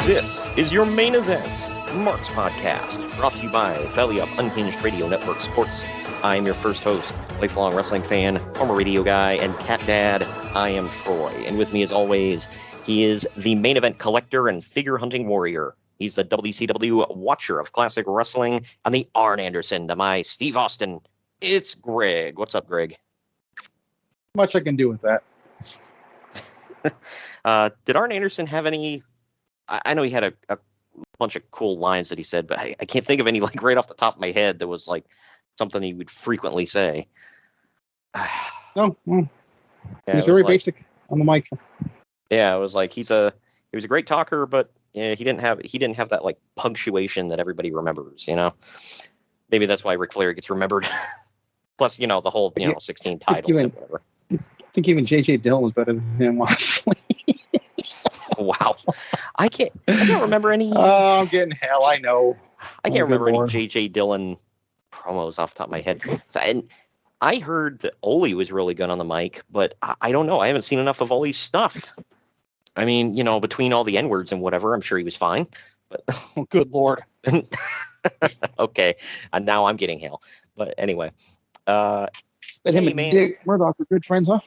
This is your main event, Mark's Podcast, brought to you by Belly Up Unhinged Radio Network Sports. I am your first host, lifelong wrestling fan, former radio guy, and cat dad. I am Troy, and with me as always, he is the main event collector and figure hunting warrior. He's the WCW watcher of classic wrestling, and the Arn Anderson to my Steve Austin. It's Greg. What's up, Greg? Much I can do with that. Did Arn Anderson have any... I know he had a bunch of cool lines that he said, but I can't think of any like right off the top of my head that was like something he would frequently say. No, Yeah, he's very basic on the mic. Yeah, it was like he was a great talker, but he didn't have that like punctuation that everybody remembers. You know, maybe that's why Ric Flair gets remembered. Plus, the whole 16 titles and whatever. I think even J.J. Dillon was better than him, honestly. Wow, I can't remember any. Oh, I'm getting hell. I know. I can't remember any J.J. Dillon promos off the top of my head. And I heard that Ole was really good on the mic, but I don't know. I haven't seen enough of Ole's stuff. I mean, between all the N-words and whatever, I'm sure he was fine. But oh, good Lord. Okay, and now I'm getting hell. But anyway, but him and Dick Murdoch are good friends, huh?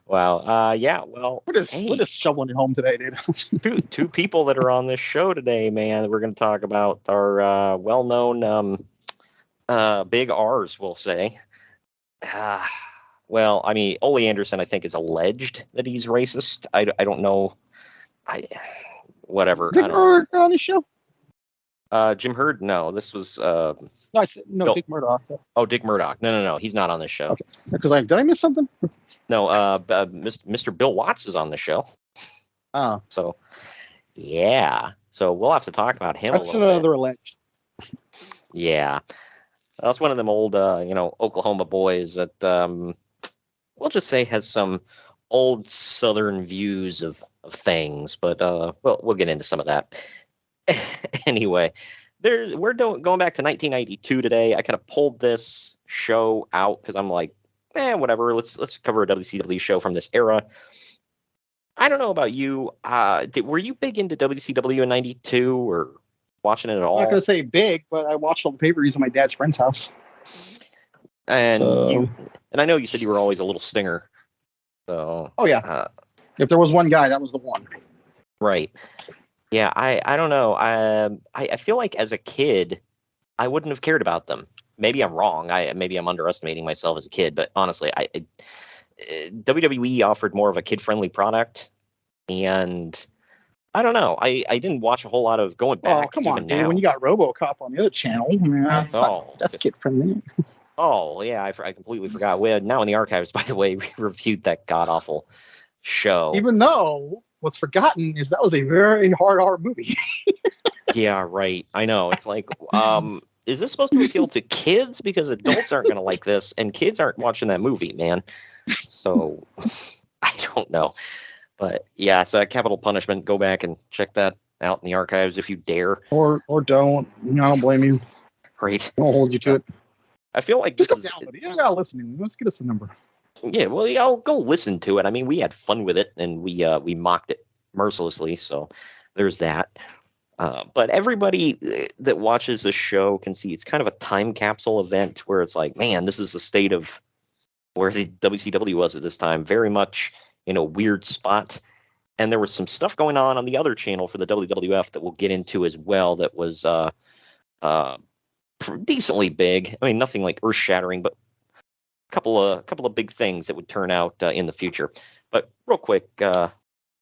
Wow. Yeah. Well, we're just shoveling it home today, dude. two people that are on this show today, man, that we're going to talk about are well-known big R's, we'll say. Well, I mean, Ole Anderson, I think, is alleged that he's racist. I don't know. Whatever. Dick Murdoch on the show? Jim Herd? No, this was... No, Dick Murdoch. Oh, Dick Murdoch. No. He's not on this show. Okay. Because did I miss something? No, Mr. Bill Watts is on the show. Oh. So, yeah. So we'll have to talk about him That's a little another bit. alleged. Yeah. That's one of them old, Oklahoma boys that, we'll just say has some old Southern views of things. But we'll get into some of that. Anyway. We're going back to 1992 today. I kind of pulled this show out because I'm like, whatever. Let's cover a WCW show from this era. I don't know about you. Were you big into WCW in '92 or watching it at all? I'm not gonna say big, but I watched all the pay-per-views at my dad's friend's house. And I know you said you were always a little stinger. So. Oh yeah. If there was one guy, that was the one. Right. Yeah, I don't know. I feel like as a kid, I wouldn't have cared about them. Maybe I'm wrong. Maybe I'm underestimating myself as a kid. But honestly, WWE offered more of a kid-friendly product, and I don't know. I didn't watch a whole lot of going back. Oh, come on, now. Dude, when you got RoboCop on the other channel, that's kid-friendly. Oh yeah, I completely forgot. Now in the archives, by the way, we reviewed that god-awful show. Even though what's forgotten is that was a very hard R movie. Yeah, right. I know. It's like, is this supposed to appeal to kids? Because adults aren't going to like this, and kids aren't watching that movie, man. So, I don't know. But, yeah, so Capital Punishment, go back and check that out in the archives if you dare. Or don't. I don't blame you. Right. I won't hold you to it. I feel like just come down with it. You don't got to listen. Let's get us a number. Yeah, well, I'll go listen to it. I mean, we had fun with it, and we mocked it mercilessly, so there's that. But everybody that watches the show can see it's kind of a time capsule event where it's like, man, this is the state of where the WCW was at this time. Very much in a weird spot. And there was some stuff going on the other channel for the WWF that we'll get into as well that was decently big. I mean, nothing like earth-shattering, but a couple of big things that would turn out in the future. But real quick, we're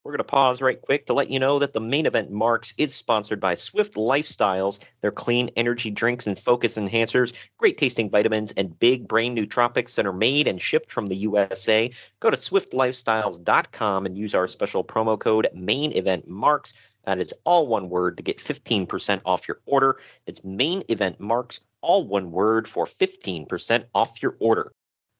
going to pause right quick to let you know that the Main Event Marks is sponsored by Swift Lifestyles. Their clean energy drinks and focus enhancers, great tasting vitamins, and big brain nootropics that are made and shipped from the USA. Go to swiftlifestyles.com and use our special promo code Main Event Marks. That is all one word to get 15% off your order. It's Main Event Marks, all one word for 15% off your order.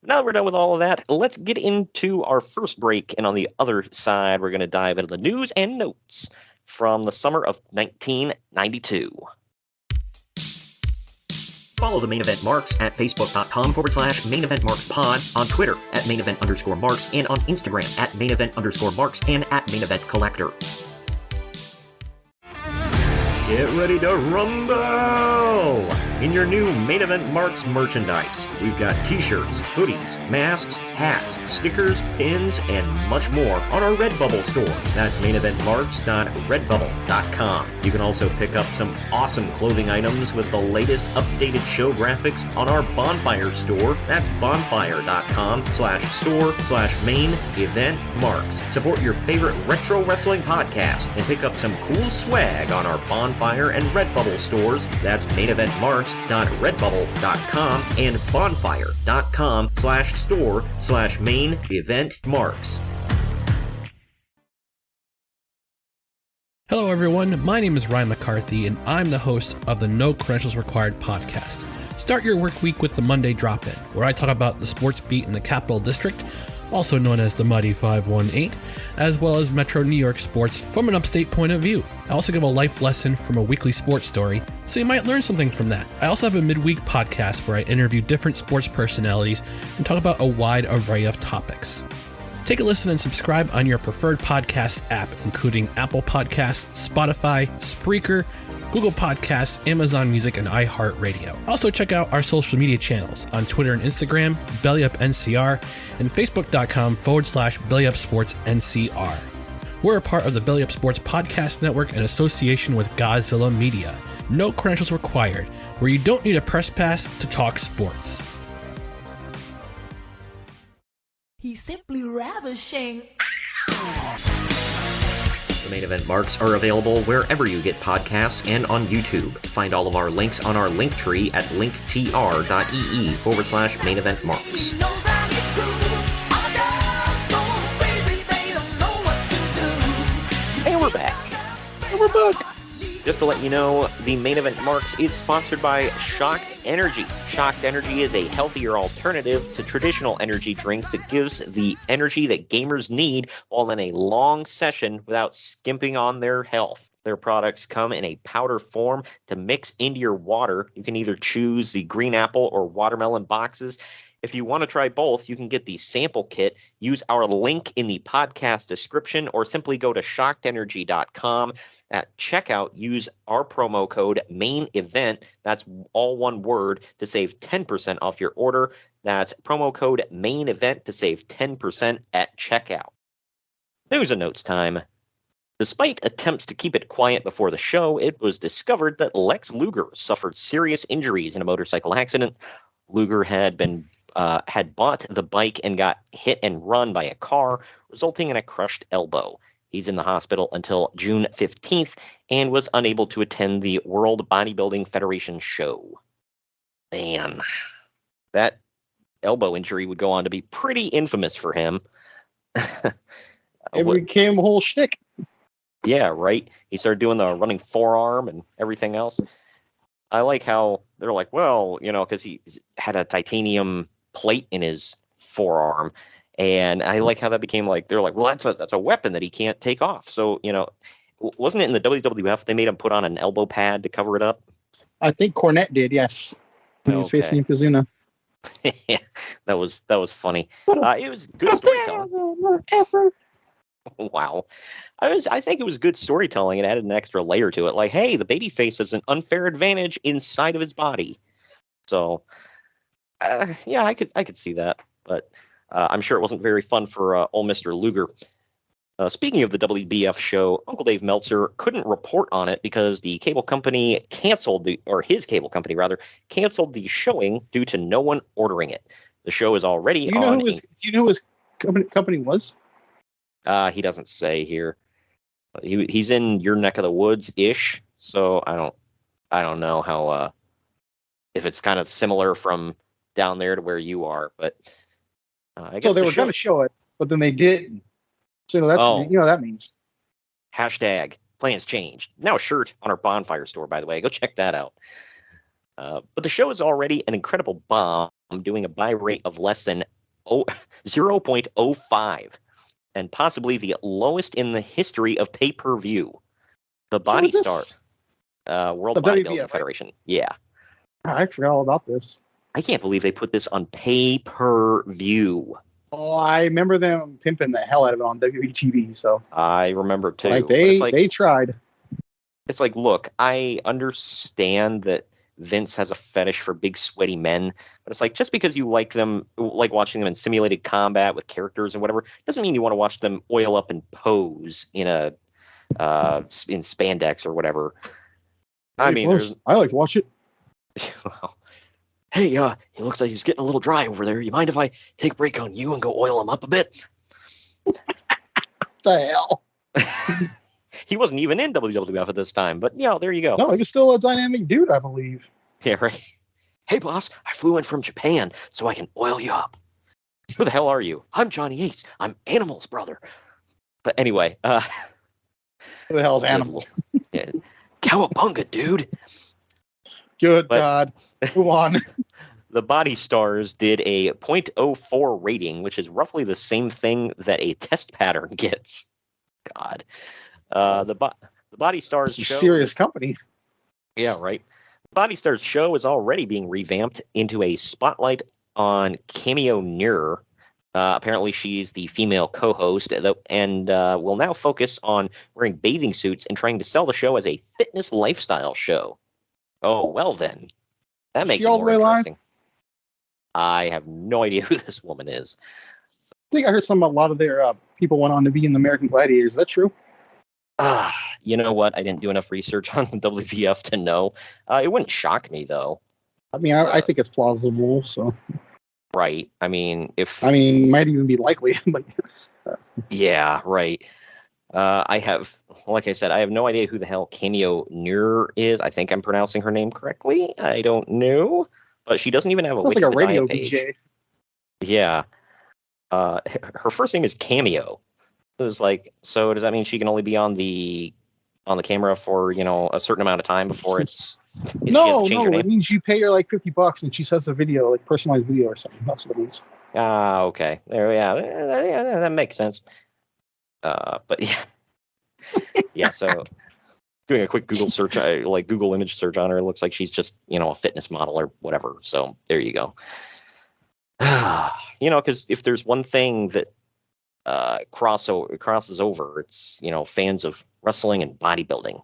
Now that we're done with all of that, let's get into our first break. And on the other side, we're going to dive into the news and notes from the summer of 1992. Follow the Main Event Marks at facebook.com/Main Event Marks Pod, on Twitter at Main Event_Marks, and on Instagram at Main Event_Marks and at Main Event Collector. Get ready to rumble! In your new Main Event Marks merchandise, we've got t-shirts, hoodies, masks, hats, stickers, pins, and much more on our Redbubble store. That's maineventmarks.redbubble.com. You can also pick up some awesome clothing items with the latest updated show graphics on our Bonfire store. That's bonfire.com/store/main-event-marks. Support your favorite retro wrestling podcast and pick up some cool swag on our Bonfire and Redbubble stores. That's maineventmarks.redbubble.com and bonfire.com/store/main-event-marks. Hello everyone, my name is Ryan McCarthy and I'm the host of the No Credentials Required podcast. Start your work week with the Monday Drop-In, where I talk about the sports beat in the Capital District, also known as the Mighty 518, as well as Metro New York sports from an upstate point of view. I also give a life lesson from a weekly sports story, so you might learn something from that. I also have a midweek podcast where I interview different sports personalities and talk about a wide array of topics. Take a listen and subscribe on your preferred podcast app, including Apple Podcasts, Spotify, Spreaker, Google Podcasts, Amazon Music, and iHeartRadio. Also check out our social media channels on Twitter and Instagram, BellyUpNCR, and Facebook.com/BellyUpSportsNCR. We're a part of the Belly Up Sports Podcast Network in association with Godzilla Media. No credentials required, where you don't need a press pass to talk sports. He's simply ravishing. The Main Event Marks are available wherever you get podcasts and on YouTube. Find all of our links on our link tree at linktr.ee/Main Event Marks. And we're back. Just to let you know, the Main Event Marks is sponsored by Shocked Energy. Shocked Energy is a healthier alternative to traditional energy drinks that gives the energy that gamers need while in a long session without skimping on their health. Their products come in a powder form to mix into your water. You can either choose the green apple or watermelon boxes. If you want to try both, you can get the sample kit, use our link in the podcast description, or simply go to shockedenergy.com. At checkout, use our promo code MAINEVENT, that's all one word, to save 10% off your order. That's promo code MAINEVENT to save 10% at checkout. News and notes time. Despite attempts to keep it quiet before the show, it was discovered that Lex Luger suffered serious injuries in a motorcycle accident. Luger had bought the bike and got hit and run by a car, resulting in a crushed elbow. He's in the hospital until June 15th and was unable to attend the World Bodybuilding Federation show. Man, that elbow injury would go on to be pretty infamous for him. It became a whole shtick. Yeah, right? He started doing the running forearm and everything else. I like how they're like, well, because he had a titanium plate in his forearm, and I like how that became like, they're like, well, that's a weapon that he can't take off. So wasn't it in the WWF they made him put on an elbow pad to cover it up? I think Cornette did, yes, when he was facing Yokozuna. Yeah, that was funny. It was good storytelling. Wow, I think it was good storytelling. It added an extra layer to it. Like, hey, the babyface has an unfair advantage inside of his body. So, yeah, I could see that, but I'm sure it wasn't very fun for old Mr. Luger. Speaking of the WBF show, Uncle Dave Meltzer couldn't report on it because the cable company canceled his cable company canceled the showing due to no one ordering it. The show is already on. Do you know who his company was? He doesn't say here. He's in your neck of the woods ish, so I don't know how if it's kind of similar from down there to where you are, but I guess so they were going to show it, but then they didn't. So that's that means. Hashtag plans changed. Now a shirt on our Bonfire store, by the way. Go check that out. But the show is already an incredible bomb, doing a buy rate of less than 0.05. And possibly the lowest in the history of pay-per-view. The Body Star, World Bodybuilding Federation. Right? Yeah. I forgot all about this. I can't believe they put this on pay-per-view. Oh, I remember them pimping the hell out of it on WBTV. So I remember too. Like they tried. It's like, look, I understand that Vince has a fetish for big sweaty men, but it's like, just because you like them, like watching them in simulated combat with characters and whatever, doesn't mean you want to watch them oil up and pose in spandex or whatever. I mean, I like to watch it. well, hey, he looks like he's getting a little dry over there. You mind if I take a break on you and go oil him up a bit? The hell? He wasn't even in WWF at this time, but there you go. No, he was still a dynamic dude, I believe. Yeah, right. Hey, boss, I flew in from Japan so I can oil you up. Who the hell are you? I'm Johnny Ace. I'm Animal's brother. But anyway, Who the hell is Animal? Yeah, cowabunga, dude. Good God. Move on. The Body Stars did a .04 rating, which is roughly the same thing that a test pattern gets. God. The Body Stars show. Serious company. Yeah, right. The Body Stars show is already being revamped into a spotlight on Cameo Near. Apparently, she's the female co-host, and will now focus on wearing bathing suits and trying to sell the show as a fitness lifestyle show. Oh, well then. That makes it more interesting. I have no idea who this woman is. I think I heard a lot of their people went on to be in the American Gladiators. Is that true? You know what? I didn't do enough research on the WWF to know. It wouldn't shock me, though. I mean, I think it's plausible. So, right. I mean, might even be likely. But yeah, right. Like I said, I have no idea who the hell Cameo Near is. I think I'm pronouncing her name correctly. I don't know, but she doesn't even have a Wikipedia like a radio page. DJ. Yeah. Her first name is Cameo. It was like, so does that mean she can only be on the camera for a certain amount of time before it's no, it means you pay her like $50 and she sends a video, like personalized video or something. That's what it means. Okay. There, yeah, that makes sense. But yeah, so doing a quick Google search, like Google image search on her, it looks like she's just a fitness model or whatever. So there you go. Because if there's one thing that crosses over, it's fans of wrestling and bodybuilding.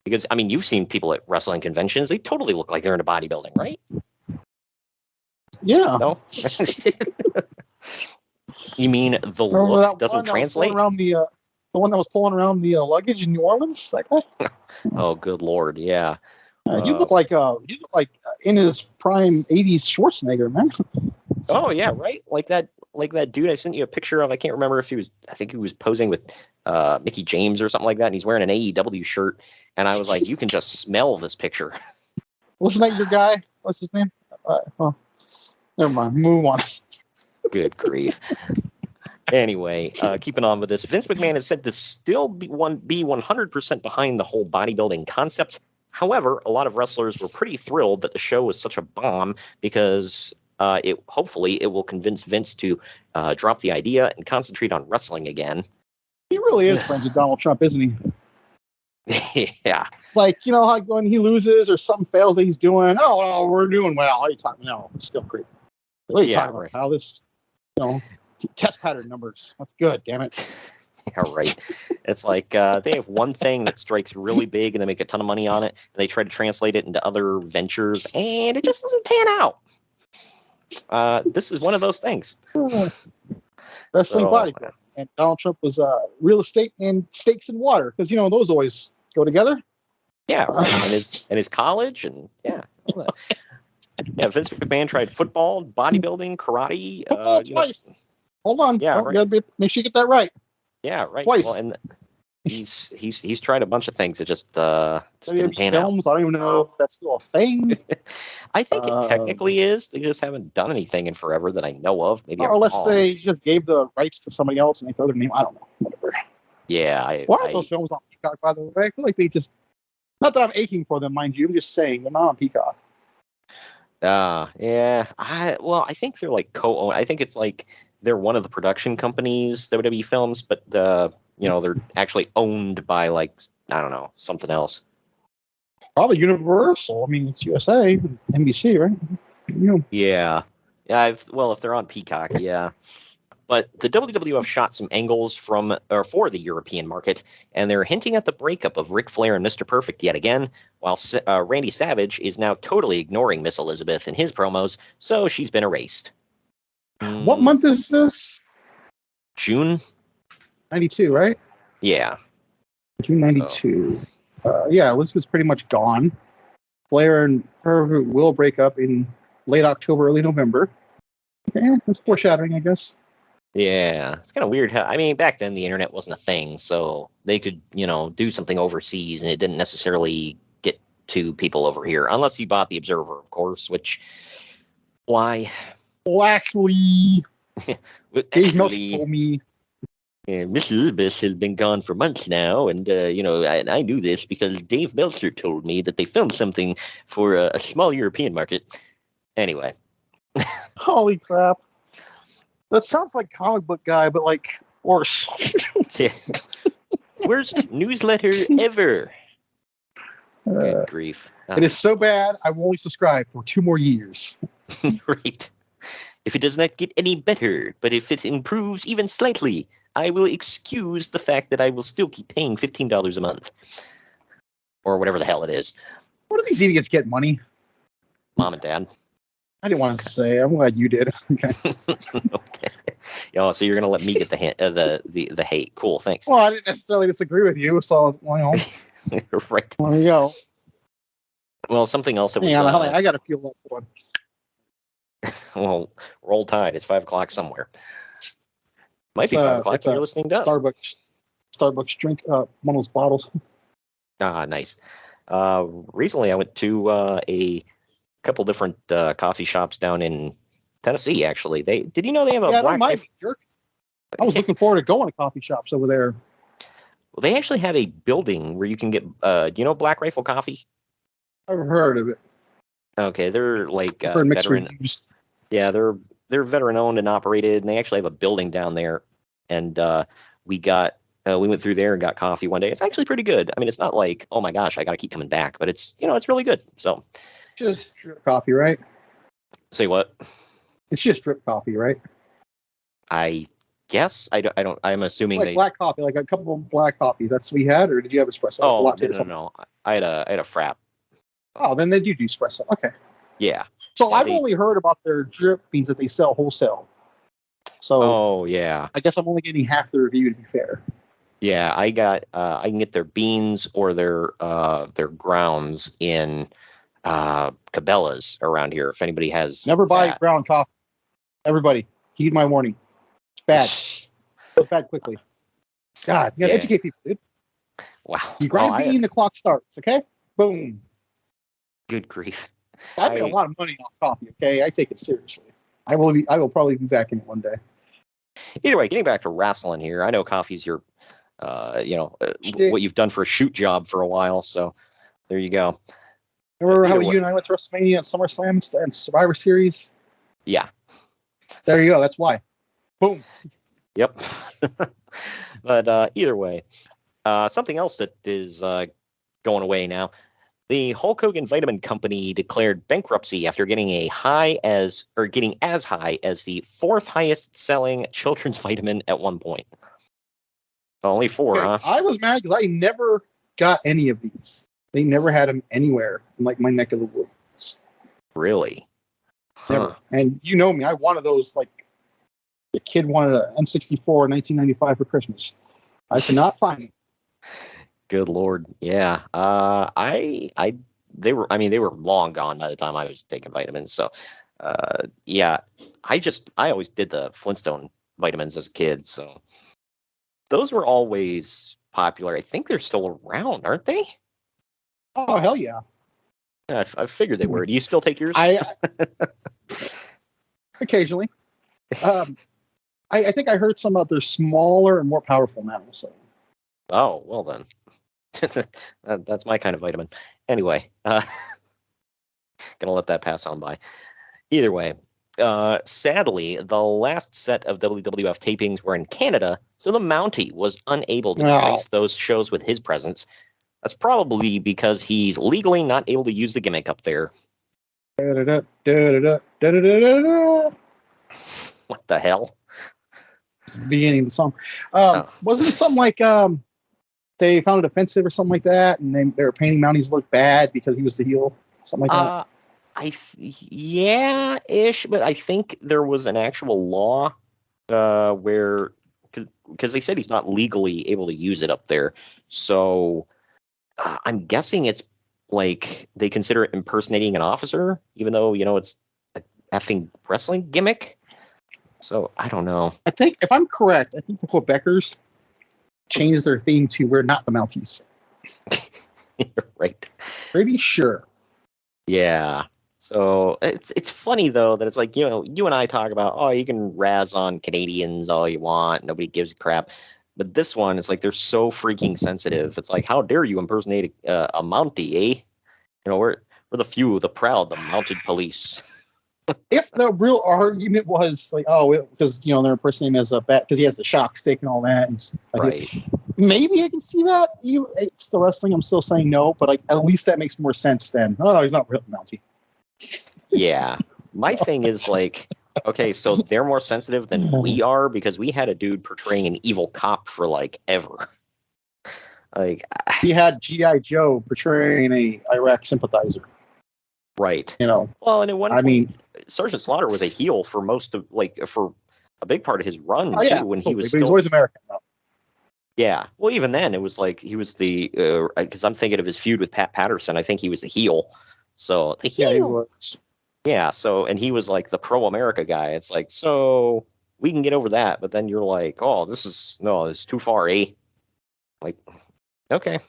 Because you've seen people at wrestling conventions; they totally look like they're into bodybuilding, right? Yeah. No. You mean the look doesn't translate? The one that was pulling around the luggage in New Orleans, that guy. Oh, good Lord! Yeah. You look like in his prime '80s Schwarzenegger, man. Oh yeah, right. Like that dude I sent you a picture of. I can't remember if I think he was posing with Mickey James or something like that, and he's wearing an AEW shirt. And I was like, you can just smell this picture. Wasn't that your guy? What's his name? Never mind. Move on. Good grief. Anyway, keeping on with this, Vince McMahon is said to still be 100% behind the whole bodybuilding concept. However, a lot of wrestlers were pretty thrilled that the show was such a bomb because hopefully it will convince Vince to drop the idea and concentrate on wrestling again. He really is friends with Donald Trump, isn't he? Yeah. Like, like when he loses or something fails that he's doing, oh, we're doing well. What are you talking? No, it's still great. What are you talking about? How this, test pattern numbers. That's good, damn it. Yeah, right. It's like they have one thing that strikes really big and they make a ton of money on it. And they try to translate it into other ventures and it just doesn't pan out. This is one of those things. Wrestling bodybuilding. And Donald Trump was real estate and steaks and water because those always go together. Yeah, right. and his college and yeah. Vince McMahon tried football, bodybuilding, karate. Football twice. Hold on. Yeah, right. You gotta make sure you get that right. Yeah, right. Twice. Well, and he's tried a bunch of things. It just didn't pan films. out. I don't even know if that's still a thing. I think it technically is. They just haven't done anything in forever that I know of. Maybe or unless they just gave the rights to somebody else and they throw their name. I don't know. Whatever. Yeah. Why are those films on Peacock, by the way? I feel like they just. Not that I'm aching for them, mind you. I'm just saying they're not on Peacock. Yeah. I think they're like co-owned. I think it's like they're one of the production companies, WWE Films, but they're actually owned by like, I don't know, something else. Probably Universal. I mean, it's USA, NBC, right? Yeah. If they're on Peacock, yeah. But the WWF shot some angles for the European market, and they're hinting at the breakup of Ric Flair and Mr. Perfect yet again, while Randy Savage is now totally ignoring Miss Elizabeth in his promos, so she's been erased. What month is this? June? 92, right? Yeah. June 92. Yeah, Elizabeth's pretty much gone. Flair and her will break up in late October, early November. Okay, that's foreshadowing, I guess. Yeah, it's kind of weird. I mean, back then the internet wasn't a thing, so they could, do something overseas, and it didn't necessarily get to people over here, unless you bought the Observer, of course. Which, why? Well, actually, Dave Meltzer told me. Miss Elizabeth has been gone for months now, and I knew this because Dave Meltzer told me that they filmed something for a small European market. Anyway. Holy crap. That sounds like comic book guy, but like worse. Worst newsletter ever. Good grief. It is so bad, I will only subscribe for 2 more years. Right. If it does not get any better, but if it improves even slightly, I will excuse the fact that I will still keep paying $15 a month. Or whatever the hell it is. Where do these idiots get money? Mom and Dad. I didn't want to say. I'm glad you did. Okay. Okay. So you're gonna let me get the hint, the hate. Cool. Thanks. Well, I didn't necessarily disagree with you, so Right. There you go. Well, something else that was. Hang on, I gotta feel that one. Well, roll tide. It's 5 o'clock somewhere. Might be 5 o'clock if you're listening to us. Starbucks drink. One of those bottles. Ah, nice. Recently, I went to a couple different coffee shops down in Tennessee. Actually, did you know they have a black rifle? Jerk. I was looking forward to going to coffee shops over there. Well, they actually have a building where you can get. Do you know Black Rifle Coffee? I've heard of it. Okay, they're like veteran. Yeah, they're veteran owned and operated, and they actually have a building down there. And we went through there and got coffee one day. It's actually pretty good. I mean, it's not like, oh my gosh, I got to keep coming back, but it's it's really good. So, just drip coffee, right? Say what? It's just drip coffee, right? I guess I don't. I'm assuming like black coffee, like a couple of black coffee. That's what we had, or did you have espresso? Oh, no. I had a frap. Oh, then they do espresso. Okay. Yeah. So I've only heard about their drip beans that they sell wholesale. So. Oh yeah. I guess I'm only getting half the review, to be fair. Yeah, I can get their beans or their grounds in Cabela's around here. If anybody has. Never buy ground coffee. Everybody, heed my warning. It's bad. It's bad quickly. God, you gotta educate people, dude. Wow. You grind bean, the clock starts. Okay. Boom. Good grief. I made a lot of money off coffee. Okay, I take it seriously. I will probably be back in it one day. Either way, getting back to wrestling here, I know coffee's your, what you've done for a shoot job for a while. So there you go. Remember how you and I went to WrestleMania and SummerSlam and Survivor Series? Yeah. There you go. That's why. Boom. Yep. But either way, something else that is going away now. The Hulk Hogan Vitamin Company declared bankruptcy after getting as high as the 4th highest selling children's vitamin at one point. Only 4, huh? I was mad because I never got any of these. They never had them anywhere in like my neck of the woods. Really? Never. Huh. And you know me, I wanted those like the kid wanted an N64 in 1995 for Christmas. I could not find them. Good Lord. Yeah. They were long gone by the time I was taking vitamins. So, yeah, I always did the Flintstone vitamins as a kid. So those were always popular. I think they're still around, aren't they? Oh, hell yeah. I figured they were. Do you still take yours? Occasionally. I think I heard some about they're smaller and more powerful now. So. Oh, well then. That's my kind of vitamin. Anyway, gonna let that pass on by. Either way, sadly, the last set of WWF tapings were in Canada, so the Mountie was unable to grace those shows with his presence. That's probably because he's legally not able to use the gimmick up there. What the hell? beginning of the song. Oh. Wasn't it something like they found it offensive or something like that, and they were painting Mounties look bad because he was the heel, something like that? Yeah-ish, but I think there was an actual law where, because they said he's not legally able to use it up there, so I'm guessing it's like they consider it impersonating an officer, even though it's a effing wrestling gimmick. So I don't know. I think if I'm correct, I think the Quebecers changed their theme to "We're not the Mounties." You're right. Pretty sure. Yeah. So it's funny though that it's like, you and I talk about, oh, you can razz on Canadians all you want, nobody gives a crap, but this one is like they're so freaking sensitive. It's like, how dare you impersonate a Mountie, eh? We're the few, the proud, the mounted police. If the real argument was like, oh, because they're impersonating him as a bat because he has the shock stick and all that, and Right? Maybe I can see that. It's the wrestling. I'm still saying no, but like at least that makes more sense than he's not real Mountie. Yeah. My thing is like, okay, so they're more sensitive than we are because we had a dude portraying an evil cop for like ever. Like he had G.I. Joe portraying a Iraq sympathizer. Right. Well, and at one point, Sergeant Slaughter was a heel for most of for a big part of his run too, when he was still. He was always American. Though. Yeah. Well, even then, it was like he was the because I'm thinking of his feud with Pat Patterson. I think he was the heel. So the heel. Yeah, he was. Yeah. So and he was like the pro-America guy. It's like, so we can get over that, but then you're like, oh, it's too far, eh? Like, okay.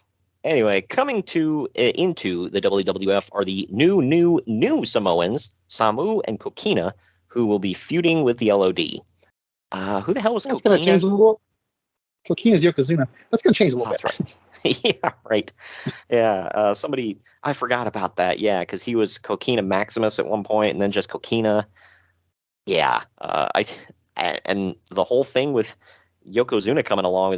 Anyway, coming into the WWF are the new Samoans, Samu and Kokina, who will be feuding with the LOD. Who the hell was Kokina? Going to change a little. Kokina's Yokozuna. That's going to change a little bit. Right. Yeah, right. Yeah, somebody, I forgot about that. Yeah, because he was Kokina Maximus at one point, and then just Kokina. Yeah, and the whole thing with Yokozuna coming along,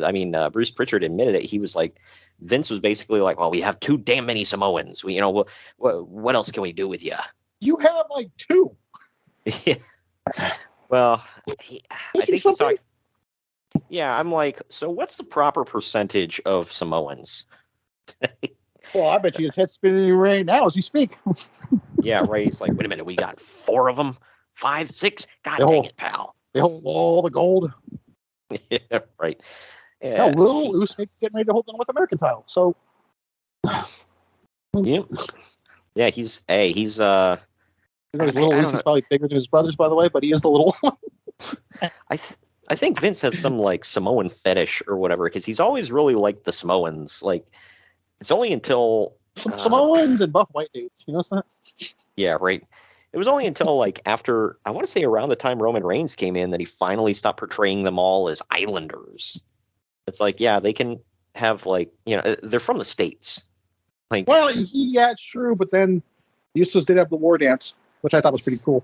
Bruce Pritchard admitted it. He was like, Vince was basically like, well, we have too damn many Samoans. What else can we do with you? You have like two. Yeah. Well, I think he's talking. Yeah, I'm like, so what's the proper percentage of Samoans? Well, I bet you his head's spinning right now as you speak. Yeah, right. He's like, wait a minute, we got 4 of them, 5, 6. God dang it, pal. They hold all the gold. Yeah, right. Yeah, Will Usyk getting ready to hold the North American title. So, yeah, he's His little Usyk's probably bigger than his brothers, by the way, but he is the little one. I think Vince has some like Samoan fetish or whatever, because he's always really liked the Samoans. Like, it's only until Samoans and buff white dudes. You know that? Yeah, right. It was only until like after, I want to say around the time Roman Reigns came in, that he finally stopped portraying them all as islanders. It's like, yeah, they can have like, they're from the States. Like, well, yeah, it's true. But then the Usos did have the war dance, which I thought was pretty cool.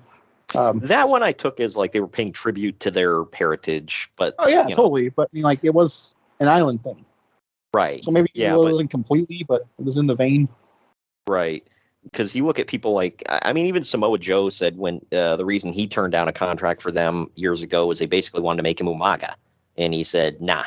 That one I took as like they were paying tribute to their heritage. But totally. But it was an island thing. Right. So maybe it wasn't completely, but it was in the vein. Right. Because you look at people like, even Samoa Joe said when the reason he turned down a contract for them years ago was they basically wanted to make him Umaga. And he said, nah.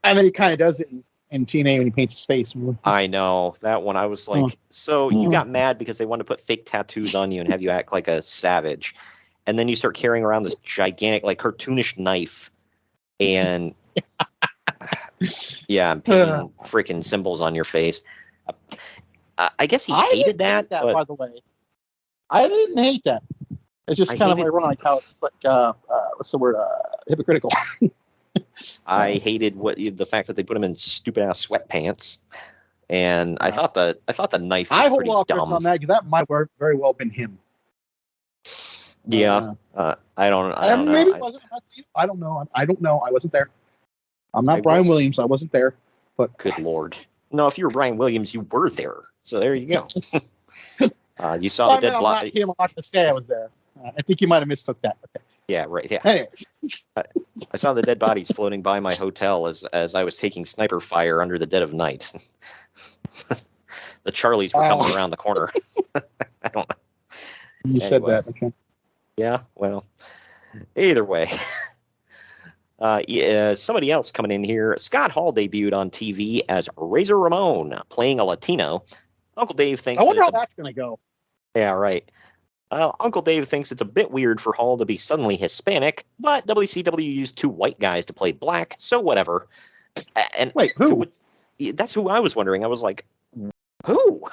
And then he kind of does it in TNA when he paints his face. I know. That one, I was like, so you got mad because they wanted to put fake tattoos on you and have you act like a savage. And then you start carrying around this gigantic, like, cartoonish knife. And, yeah, painting freaking symbols on your face. I guess he hated that. But by the way. I didn't hate that. It's just kind of ironic how it's like, what's the word? Hypocritical. I hated the fact that they put him in stupid ass sweatpants, and I thought the knife was pretty dumb. On that because that might very well been him. Yeah, I don't know. Maybe it wasn't. I don't know. I don't know. I wasn't there. I'm not Brian Williams. I wasn't there. But good lord, no! If you were Brian Williams, you were there. So there you go. You saw the dead body. I'm not going to say I was there. I think you might have mistook that. Okay. Yeah, right. Yeah. Anyway. I saw the dead bodies floating by my hotel as I was taking sniper fire under the dead of night. The Charlies were coming around the corner. I don't know. You said that. Okay. Yeah, well, either way. Somebody else coming in here. Scott Hall debuted on TV as Razor Ramon, playing a Latino. Uncle Dave thinks. I wonder how that's going to go. Yeah, right. Uncle Dave thinks it's a bit weird for Hall to be suddenly Hispanic, but WCW used 2 white guys to play black, so whatever. And wait, who? That's who I was wondering. I was like, who?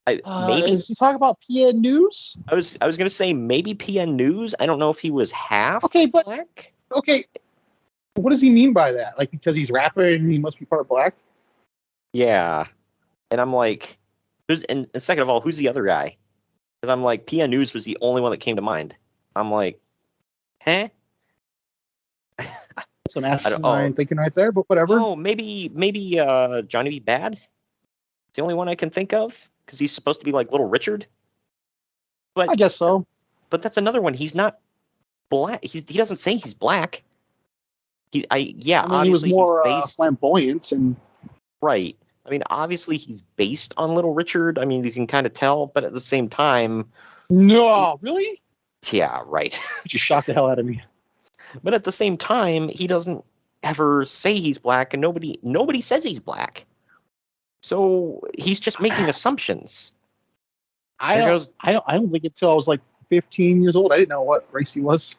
Maybe is he talking about PN News? I was going to say maybe PN News. I don't know if he was half black. Okay, what does he mean by that? Like because he's rapping and he must be part black? Yeah, and I'm like, and second of all, who's the other guy? Because I'm like, PN News was the only one that came to mind. I'm like, huh? Some asinine thinking right there, but whatever. Oh, maybe Johnny B. Bad. It's the only one I can think of because he's supposed to be like Little Richard. But I guess so. But that's another one. He's not black. He doesn't say he's black. He was more flamboyant and right. I mean, obviously he's based on Little Richard. I mean, you can kind of tell, but at the same time, no, really? Yeah, right. Just shocked the hell out of me. But at the same time, he doesn't ever say he's black, and nobody says he's black. So he's just making assumptions. I don't think until I was like 15 years old, I didn't know what race he was.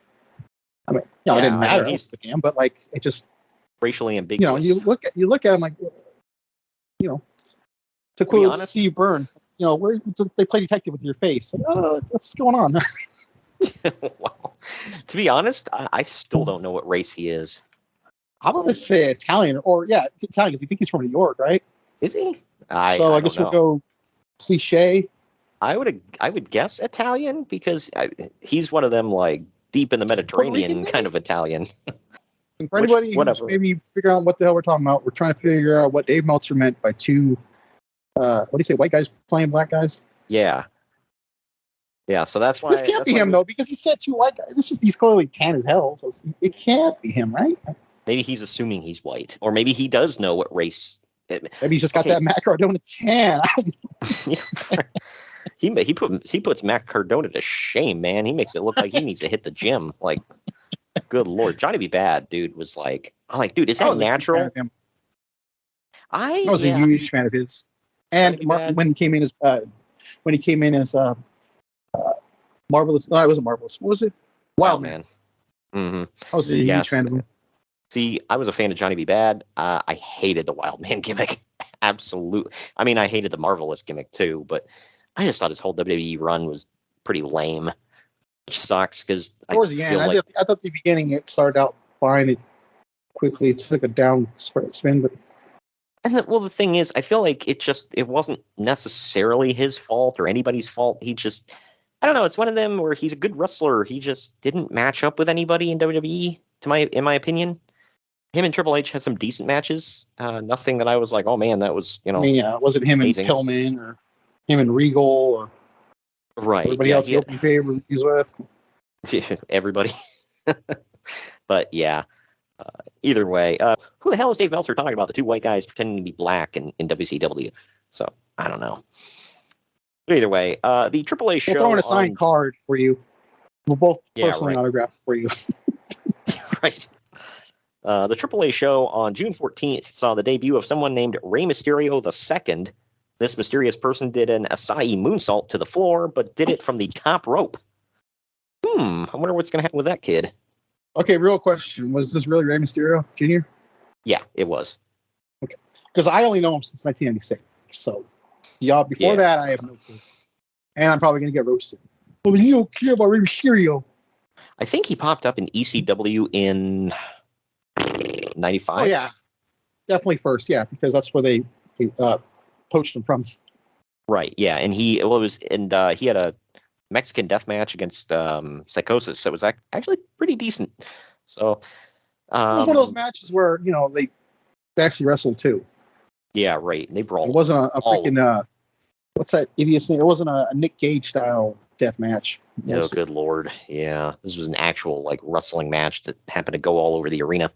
I mean, it didn't matter. He's him, but like it just racially ambiguous. You look at him like, to quote Steve Byrne, where they play detective with your face. Like, what's going on? Well, to be honest, I still don't know what race he is. I'm going to say Italian, Italian, because you think he's from New York, right? Is he? I guess we'll go cliche. I would guess Italian because he's one of them like deep in the Mediterranean kind of Italian. And for anybody who's maybe figure out what the hell we're talking about, we're trying to figure out what Dave Meltzer meant by 2, what do you say, white guys playing black guys? Yeah. Yeah, so that's why... This can't be him, though, because he said 2 white guys. He's clearly tan as hell, so it can't be him, right? Maybe he's assuming he's white, or maybe he does know what race... Maybe he's just got that Matt Cardona tan. He puts Matt Cardona to shame, man. He makes it look like he needs to hit the gym. Like, good Lord. Johnny B. Bad, dude, was like... I'm like, dude, is that natural? I was a huge fan of his. And when he came in as... Marvelous. No, it wasn't Marvelous. What was it? Wild Man. Mm-hmm. I was a huge fan of him. See, I was a fan of Johnny B. Bad. I hated the Wild Man gimmick. Absolutely. I mean, I hated the Marvelous gimmick too, but I just thought his whole WWE run was pretty lame. Which sucks because towards the end, I thought the beginning it started out fine. It quickly took a down spin, but. And the thing is, I feel like it wasn't necessarily his fault or anybody's fault. He just, I don't know. It's one of them where he's a good wrestler. He just didn't match up with anybody in WWE, in my opinion. Him and Triple H had some decent matches. Nothing that I was like, oh man, that was, wasn't him amazing. And Pillman or him and Regal or right. Everybody else open favor he's with. Everybody. But yeah. Either way, who the hell is Dave Meltzer talking about? The 2 white guys pretending to be black in WCW. So, I don't know. But either way, the AAA show... We'll throw in a signed card for you. We'll both personally autograph for you. Right. The AAA show on June 14th saw the debut of someone named Rey Mysterio II. This mysterious person did an acai moonsault to the floor, but did it from the top rope. I wonder what's going to happen with that kid. Okay, real question. Was this really Rey Mysterio Jr.? Yeah, it was. Okay. Because I only know him since 1996. So, before that, I have no clue. And I'm probably going to get roasted. Well, you don't care about Rey Mysterio. I think he popped up in ECW in 95. Oh, yeah. Definitely first, because that's where they poached him from. Right, yeah. And he had a Mexican death match against Psychosis, so it was actually pretty decent. So it was one of those matches where they actually wrestled too. Yeah, right. They brawled. It wasn't a freaking what's that idiot's name? It wasn't a Nick Gage style death match. Oh, good Lord! Yeah, this was an actual wrestling match that happened to go all over the arena.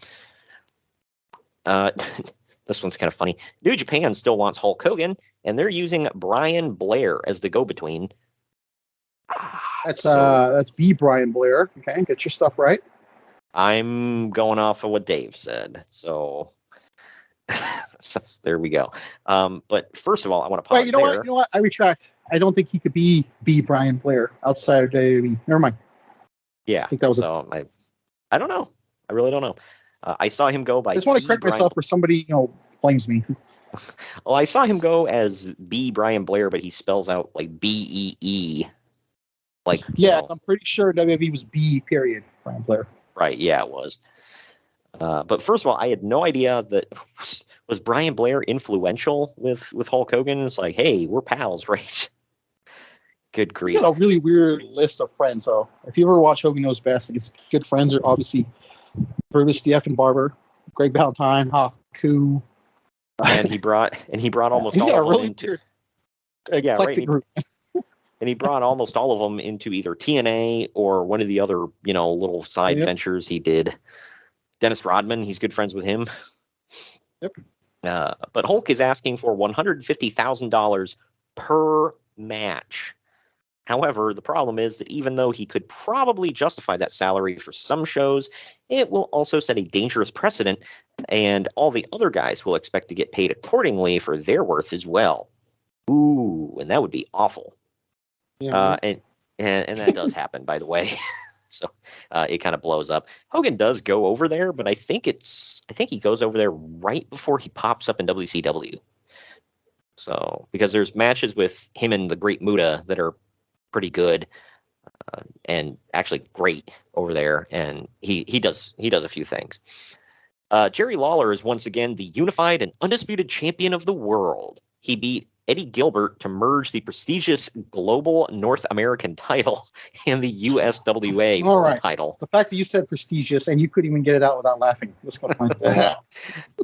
This one's kind of funny. New Japan still wants Hulk Hogan, and they're using Brian Blair as the go-between. That's B. Brian Blair. Okay, get your stuff right. I'm going off of what Dave said. So there we go. But first of all, I want to pause Wait, you know what? You know what? I retract. I don't think he could be Brian Flair outside of WWE. Never mind. Yeah. I think that was I don't know. I really don't know. I saw him go by. I just want to correct myself where somebody flames me. Well, I saw him go as B. Brian Blair, but he spells out like BEE. Like I'm pretty sure WWE was B. Brian Blair. Right? Yeah, it was. But first of all, I had no idea that was Brian Blair influential with Hulk Hogan. It's like, hey, we're pals, right? Good grief. He's got a really weird list of friends. So if you ever watch Hogan Knows Best, his good friends are obviously Brutus the Effing Barber, Greg Valentine, Haku. And he brought almost all of them into group. And he brought almost all of them into either TNA or one of the other little side ventures he did. Dennis Rodman, he's good friends with him. Yep. But Hulk is asking for $150,000 per match. However, the problem is that even though he could probably justify that salary for some shows, it will also set a dangerous precedent, and all the other guys will expect to get paid accordingly for their worth as well. Ooh, and that would be awful. Yeah. And that does happen, by the way. So it kind of blows up. Hogan does go over there, but I think he goes over there right before he pops up in WCW. So because there's matches with him and the Great Muta that are pretty good and actually great over there, and he does a few things. Jerry Lawler is once again the unified and undisputed champion of the world. He beat Eddie Gilbert to merge the prestigious global North American title and the USWA world title. The fact that you said prestigious and you couldn't even get it out without laughing. Let's go find that.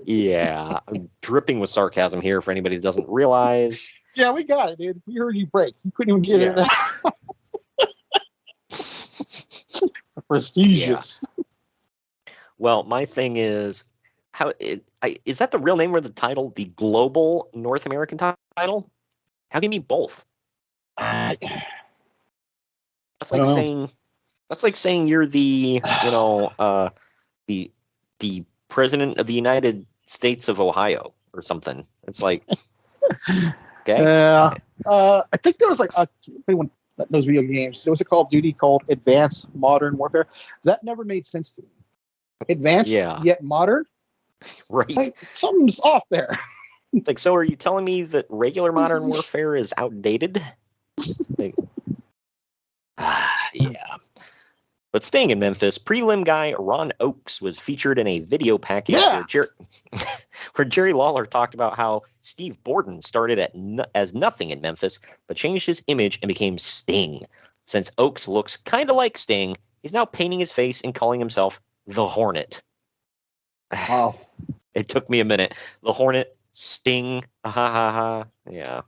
Yeah, I'm dripping with sarcasm here for anybody that doesn't realize. Yeah, we got it, dude. We heard you break. You couldn't even get it out. Prestigious. Yeah. Well, my thing is, is that the real name of the title? The Global North American title? How can you mean both? That's like saying you're the the president of the United States of Ohio or something. It's like okay. I think there was like anyone that knows video games. There was a Call of Duty called Advanced Modern Warfare. That never made sense to me. Advanced yet modern. Right. Like, something's off there. It's like, so are you telling me that regular Modern Warfare is outdated? Like, yeah. But staying in Memphis, prelim guy Ron Oakes was featured in a video package where Jerry Lawler talked about how Steve Borden started as nothing in Memphis, but changed his image and became Sting. Since Oakes looks kind of like Sting, he's now painting his face and calling himself the Hornet. Wow. It took me a minute. The Hornet, Sting, ha ha ha. Yeah.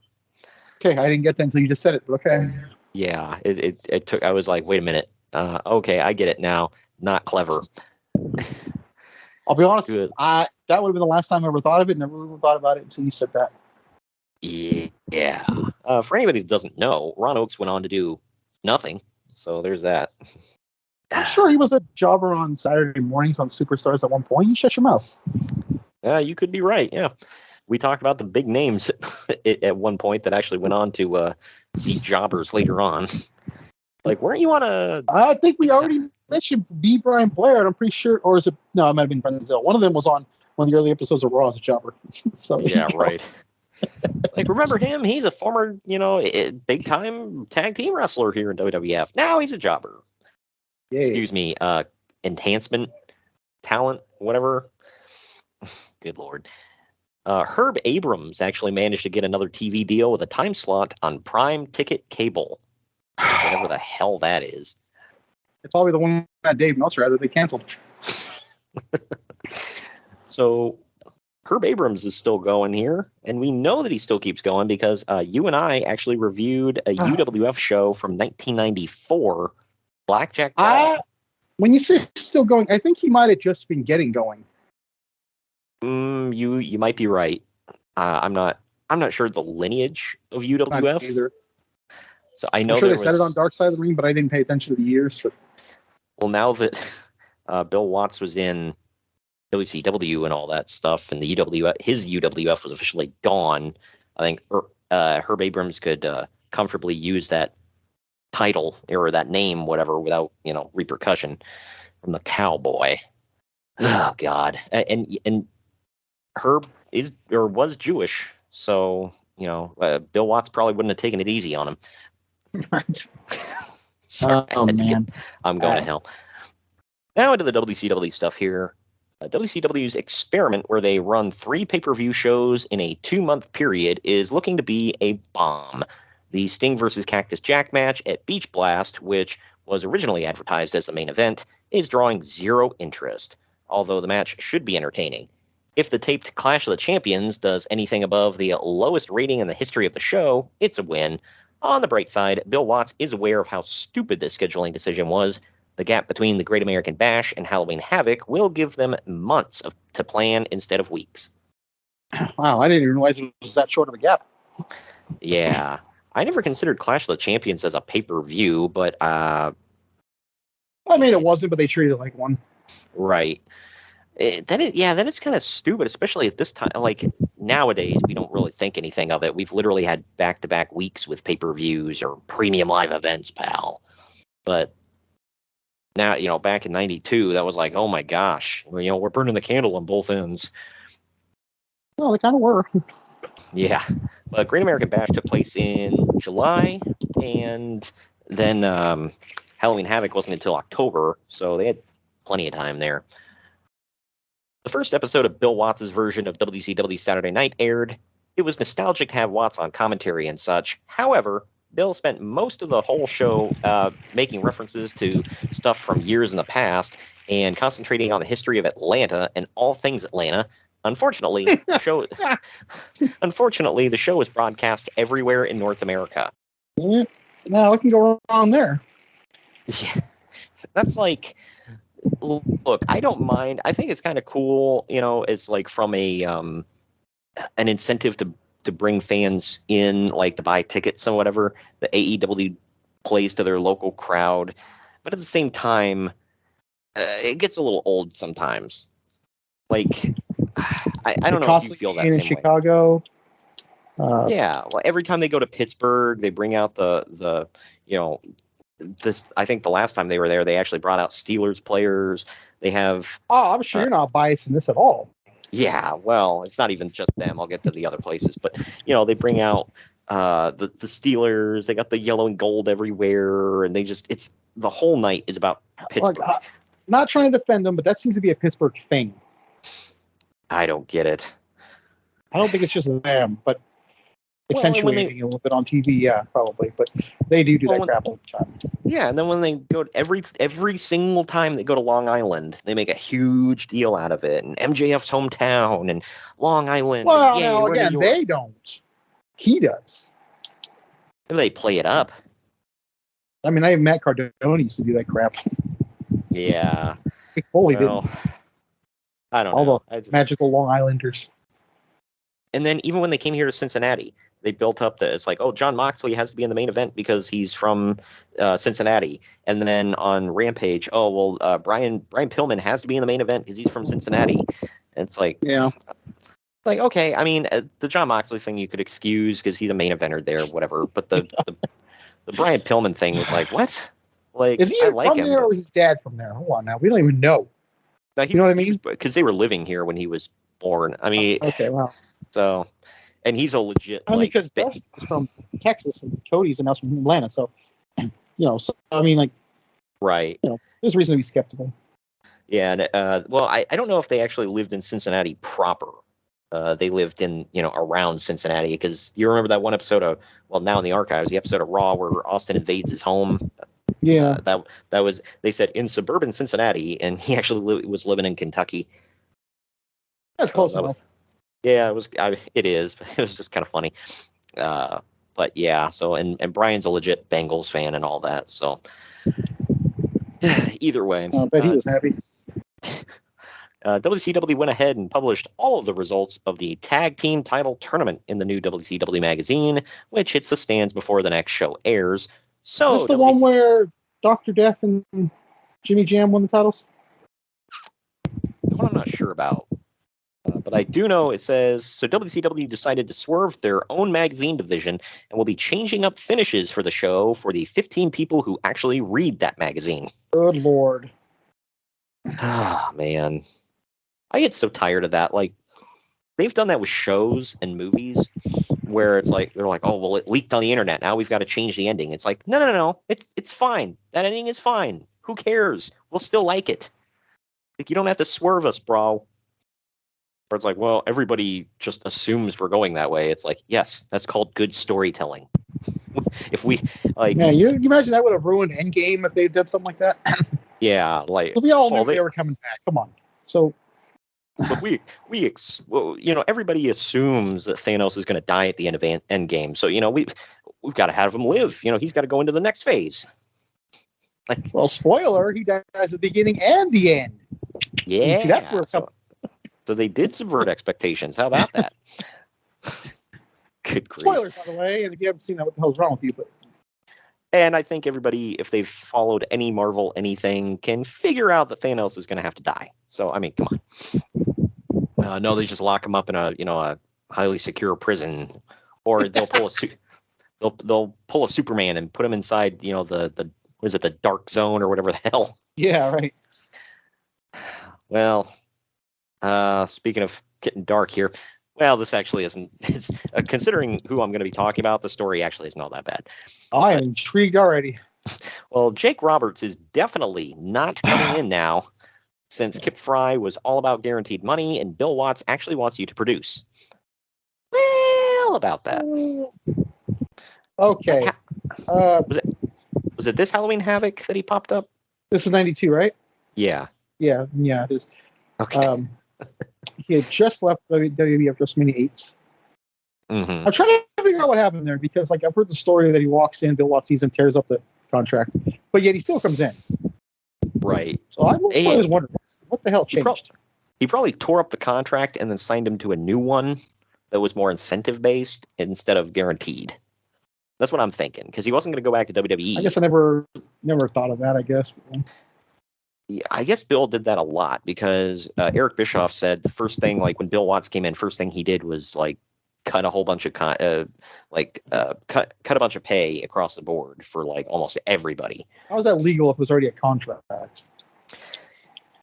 Okay, I didn't get that until you just said it. Okay. Yeah, it took. I was like, wait a minute. Okay, I get it now. Not clever. I'll be honest. Good. That would have been the last time I ever thought of it. Never even thought about it until you said that. Yeah. For anybody that doesn't know, Ron Oakes went on to do nothing. So there's that. I'm sure he was a jobber on Saturday mornings on Superstars at one point. You shut your mouth. You could be right. Yeah. We talked about the big names at one point that actually went on to be jobbers later on. Like, weren't you on a... I think we already mentioned B. Brian Blair, and I'm pretty sure, or is it... No, it might have been Brendan. One of them was on one of the early episodes of Raw as a jobber. So yeah, right. Like, remember him? He's a former, big-time tag team wrestler here in WWF. Now he's a jobber. Yeah. Excuse me, enhancement, talent, whatever. Good Lord. Herb Abrams actually managed to get another TV deal with a time slot on Prime Ticket Cable. Whatever the hell that is. It's probably the one that Dave Meltzer had that they canceled. So Herb Abrams is still going here, and we know that he still keeps going because you and I actually reviewed a UWF show from 1994, Blackjack Brawl. When you say still going, I think he might have just been getting going. You might be right. I'm not sure the lineage of UWF. Not either. So I know I'm sure they said it on Dark Side of the Ring, but I didn't pay attention to the years. Well, now that Bill Watts was in WCW and all that stuff, and the his UWF was officially gone. I think Herb Abrams could comfortably use that title or that name, whatever, without repercussion from the Cowboy. Oh God, and Herb is or was Jewish, so Bill Watts probably wouldn't have taken it easy on him. Right. Sorry, Oh man, I'm going to hell. Now into the WCW stuff here. WCW's experiment, where they run 3 pay-per-view shows in a 2-month period, is looking to be a bomb. The Sting vs. Cactus Jack match at Beach Blast, which was originally advertised as the main event, is drawing zero interest, although the match should be entertaining. If the taped Clash of the Champions does anything above the lowest rating in the history of the show, it's a win. On the bright side, Bill Watts is aware of how stupid this scheduling decision was. The gap between the Great American Bash and Halloween Havoc will give them months to plan instead of weeks. Wow, I didn't even realize it was that short of a gap. Yeah. I never considered Clash of the Champions as a pay-per-view, but I mean, it wasn't, but they treated it like one. Right. Then it's kind of stupid, especially at this time. Like nowadays, we don't really think anything of it. We've literally had back-to-back weeks with pay-per-views or premium live events, pal. But now, back in '92, that was like, oh my gosh, we're burning the candle on both ends. Well, they kind of were. Yeah. But Great American Bash took place in July, and then Halloween Havoc wasn't until October, so they had plenty of time there. The first episode of Bill Watts' version of WCW Saturday Night aired. It was nostalgic to have Watts on commentary and such. However, Bill spent most of the whole show making references to stuff from years in the past and concentrating on the history of Atlanta and all things Atlanta. Unfortunately, the show was broadcast everywhere in North America. Yeah, no, what can go wrong there? Yeah, that's like, look, I don't mind. I think it's kind of cool, it's like from an incentive to bring fans in, like to buy tickets and whatever. The AEW plays to their local crowd, but at the same time, it gets a little old sometimes. Like, I don't know if you feel that same in Chicago. Yeah, well, every time they go to Pittsburgh, they bring out the this. I think the last time they were there, they actually brought out Steelers players. They have. Oh, I'm sure you're not biased in this at all. Yeah, well, it's not even just them. I'll get to the other places, but they bring out the Steelers. They got the yellow and gold everywhere, and it's the whole night is about Pittsburgh. Like, not trying to defend them, but that seems to be a Pittsburgh thing. I don't get it. I don't think it's just them, but accentuating a little bit on TV, yeah, probably. But they do that crap all the time. Yeah, and then when they go every single time they go to Long Island, they make a huge deal out of it, and MJF's hometown and Long Island. Well, now again, they don't. He does. They play it up. I mean, Matt Cardona used to do that crap. Yeah. Mick Foley didn't. I don't know. All the magical Long Islanders. And then even when they came here to Cincinnati, they built up it's like, oh, John Moxley has to be in the main event because he's from Cincinnati. And then on Rampage, Brian Pillman has to be in the main event because he's from Cincinnati. And it's like, yeah, like, okay, I mean, the John Moxley thing you could excuse because he's a main eventer there, whatever. But the Brian Pillman thing was like, what? Like, is he from there or was his dad from there? Hold on now, we don't even know. You know what I mean? Because they were living here when he was born. I mean, okay, well. So, and he's a legit. I mean, because Dusty is from Texas and Cody's and us from Atlanta. So, so I mean, like, right. There's reason to be skeptical. Yeah, and I don't know if they actually lived in Cincinnati proper. They lived in around Cincinnati because you remember that one episode of now in the archives, the episode of Raw where Austin invades his home. Yeah, that was, they said, in suburban Cincinnati, and he actually was living in Kentucky. That's close enough. Yeah, it was. It is. But it was just kind of funny. But yeah. So and Brian's a legit Bengals fan and all that. So either way, I bet he was happy. WCW went ahead and published all of the results of the tag team title tournament in the new WCW magazine, which hits the stands before the next show airs. So that's the one where Dr. Death and Jimmy Jam won the titles. not sure about. But I do know it says, so WCW decided to swerve their own magazine division and will be changing up finishes for the show for the 15 people who actually read that magazine. Good Lord. Ah, man. I get so tired of that. Like, they've done that with shows and movies where it's like, they're like, oh, well, it leaked on the internet. Now we've got to change the ending. It's like, no. It's fine. That ending is fine. Who cares? We'll still like it. Like, you don't have to swerve us, bro. Or it's like, well, everybody just assumes we're going that way. It's like, yes, that's called good storytelling. If we, like... Yeah, you imagine that would have ruined Endgame if they did something like that? Yeah, like... We all knew they were coming back. Come on. So... But everybody assumes that Thanos is going to die at the end of Endgame. So, we've got to have him live. He's got to go into the next phase. Like, well, spoiler, he dies at the beginning and the end. Yeah. See, that's where it comes. So they did subvert expectations. How about that? Good grief. Spoilers, by the way, and if you haven't seen that, what the hell's wrong with you? But and I think everybody, if they've followed any Marvel anything, can figure out that Thanos is going to have to die. So, I mean, come on. No, they just lock him up in a highly secure prison, or they'll pull they'll pull a Superman and put him inside, the dark zone or whatever the hell. Yeah, right. Well, speaking of getting dark here, well, this actually isn't. It's considering who I'm going to be talking about. The story actually isn't all that bad. I am intrigued already. Well, Jake Roberts is definitely not coming in now, since Kip Fry was all about guaranteed money, and Bill Watts actually wants you to produce. Well, about that. Okay. Was it this Halloween Havoc that he popped up? This is 92, right? Yeah. Yeah, it is. Okay. He had just left WWE after WrestleMania 8. Mm-hmm. I'm trying to figure out what happened there because, I've heard the story that he walks in, Bill Watts sees him, tears up the contract, but yet he still comes in. Right. So I was wondering what the hell changed. He probably tore up the contract and then signed him to a new one that was more incentive based instead of guaranteed. That's what I'm thinking, because he wasn't going to go back to WWE. I guess I never thought of that. I guess. Yeah, I guess Bill did that a lot because Eric Bischoff said the first thing, when Bill Watts came in, first thing he did was cut a whole bunch of cut a bunch of pay across the board for almost everybody. How is that legal if it was already a contract?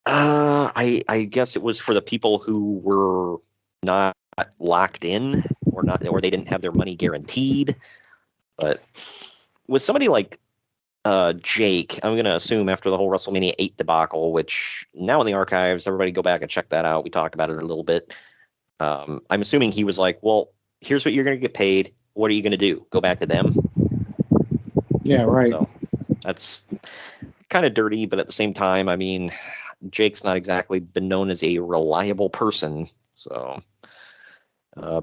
I guess it was for the people who were not locked in or they didn't have their money guaranteed. But with somebody like Jake, I'm going to assume after the whole WrestleMania 8 debacle, which now in the archives, everybody go back and check that out. We talked about it a little bit. I'm assuming he was like, well, here's what you're going to get paid. What are you going to do? Go back to them? Yeah, right. So that's kind of dirty, but at the same time, I mean, Jake's not exactly been known as a reliable person. So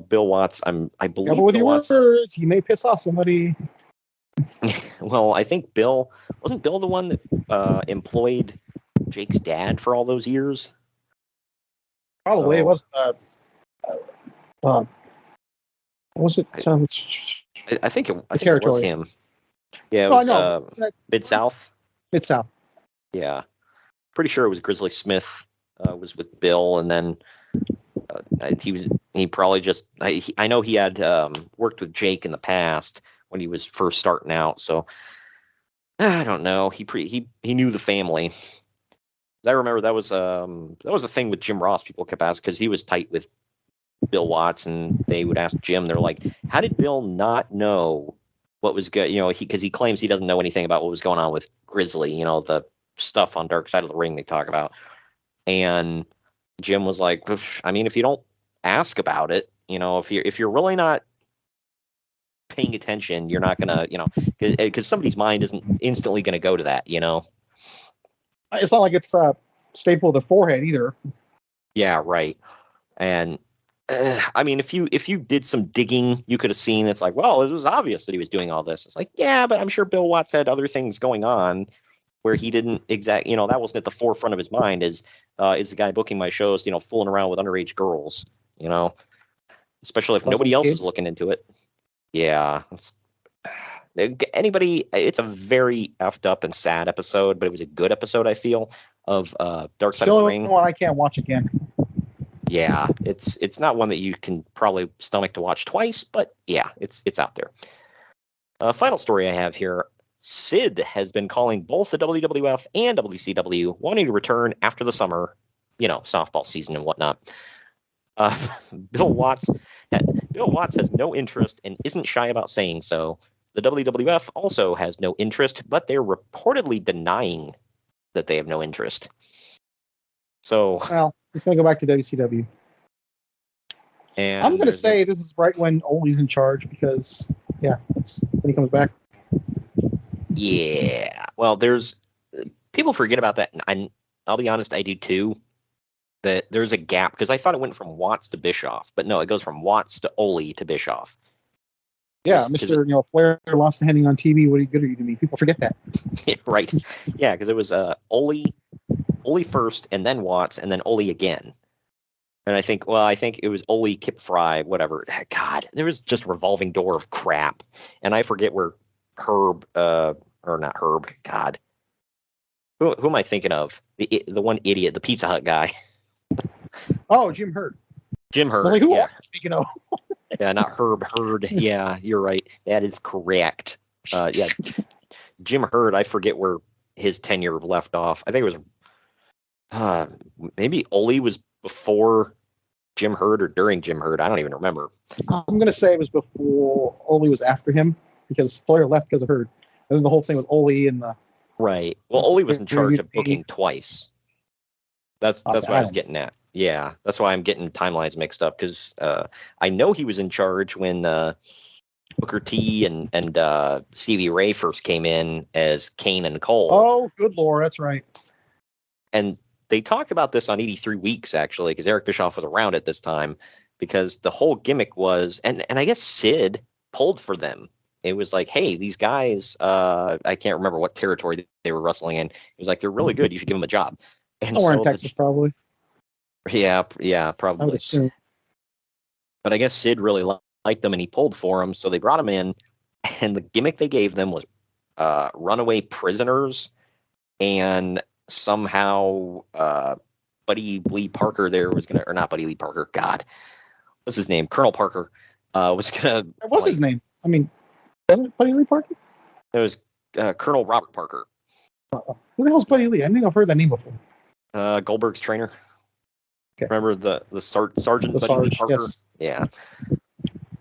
Bill Watts, I believe. Careful with your words. You may piss off somebody. Well, I think wasn't Bill the one that employed Jake's dad for all those years? Probably. So, it was. Was it? I think it was him. Yeah, it was Mid-South. Mid-South. Yeah. Pretty sure it was Grizzly Smith was with Bill, and then he probably just I know he had worked with Jake in the past when he was first starting out, so I don't know. He knew the family. I remember that was a thing with Jim Ross. People kept asking because he was tight with Bill Watts, and they would ask Jim. They're like, "How did Bill not know what was good?" Because he claims he doesn't know anything about what was going on with Grizzly. The stuff on Dark Side of the Ring they talk about, and Jim was like, I mean, if you don't ask about it, if you're really not paying attention, you're not gonna, because somebody's mind isn't instantly gonna go to that, It's not like it's stapled to the forehead either. Yeah, right. And I mean, if you did some digging, you could have seen it's like, well, it was obvious that he was doing all this. It's like, yeah, but I'm sure Bill Watts had other things going on where he didn't that wasn't at the forefront of his mind is the guy booking my shows, fooling around with underage girls, especially if nobody else is looking into it. Yeah. anybody, it's a very effed up and sad episode, but it was a good episode, I feel, of Dark Side of the Ring. One I can't watch again. Yeah, it's not one that you can probably stomach to watch twice, but yeah, it's out there. Final story I have here. Sid has been calling both the WWF and WCW wanting to return after the summer, softball season and whatnot. Bill Watts has no interest and isn't shy about saying so. The WWF also has no interest, but they're reportedly denying that they have no interest. So, well, he's going to go back to WCW. And I'm going to say this is right when Ole's in charge because, it's when he comes back. Yeah. Well, people forget about that. And I'll be honest, I do too. That there's a gap because I thought it went from Watts to Bischoff, but no, it goes from Watts to Ole to Bischoff. Yeah, Mr. Flair lost the heading on TV. What good are you to me? People forget that. Right. Yeah, because it was Ole first, and then Watts, and then Ole again. And I think it was Ole, Kip Fry, whatever. God, there was just a revolving door of crap. And I forget where Herb, or not Herb, God. Who am I thinking of? The one idiot, the Pizza Hut guy. Oh, Jim Herd. Jim Herd. Like, who are you speaking of? Yeah, not Herb Herd. Yeah, you're right. That is correct. Jim Herd, I forget where his tenure left off. I think it was maybe Ole was before Jim Herd or during Jim Herd. I don't even remember. I'm going to say it was before Ole was after him because Flair left because of Herd. And then the whole thing with Ole and the... Right. Well, Ole was in charge of booking twice. That's what I was getting at. Yeah, that's why I'm getting timelines mixed up because I know he was in charge when Booker T and Stevie Ray first came in as Kane and Cole. Oh, good Lord, that's right. And they talk about this on 83 Weeks, actually, because Eric Bischoff was around at this time, because the whole gimmick was, and I guess Sid pulled for them. It was like, hey, these guys, I can't remember what territory they were wrestling in. It was like, they're really good. You should give them a job. And somewhere in Texas, probably. Yeah, probably. I would assume. But I guess Sid really liked them, and he pulled for them, so they brought him in. And the gimmick they gave them was runaway prisoners, and somehow Buddy Lee Parker there was gonna, or not Buddy Lee Parker. God, what's his name? Colonel Parker was gonna. What's his name? I mean, wasn't it Buddy Lee Parker? It was Colonel Robert Parker. Who the hell's Buddy Lee? I think I've heard that name before. Goldberg's trainer. Okay. Remember the Sergeant Buddy Lee Parker? Yes. Yeah.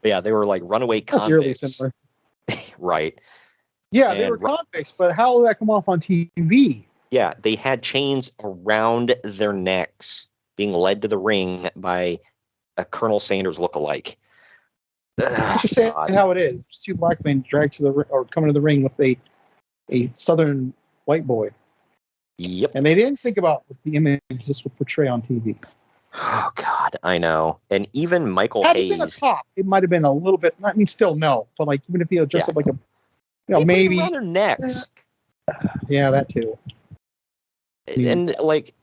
But yeah, they were like runaway That's convicts. That's really similar. Right. Yeah, they were convicts, but how did that come off on TV? Yeah, they had chains around their necks, being led to the ring by a Colonel Sanders lookalike. Let's just say how it is. Just two black men dragged to the or coming to the ring with a southern white boy. Yep. And they didn't think about the image this would portray on TV. Oh God, I know. And even Michael Had Hayes. Had it been a cop, it might have been a little bit. I mean, still no, but like even if he had dressed up like a, maybe around their necks. Yeah, that too. And like,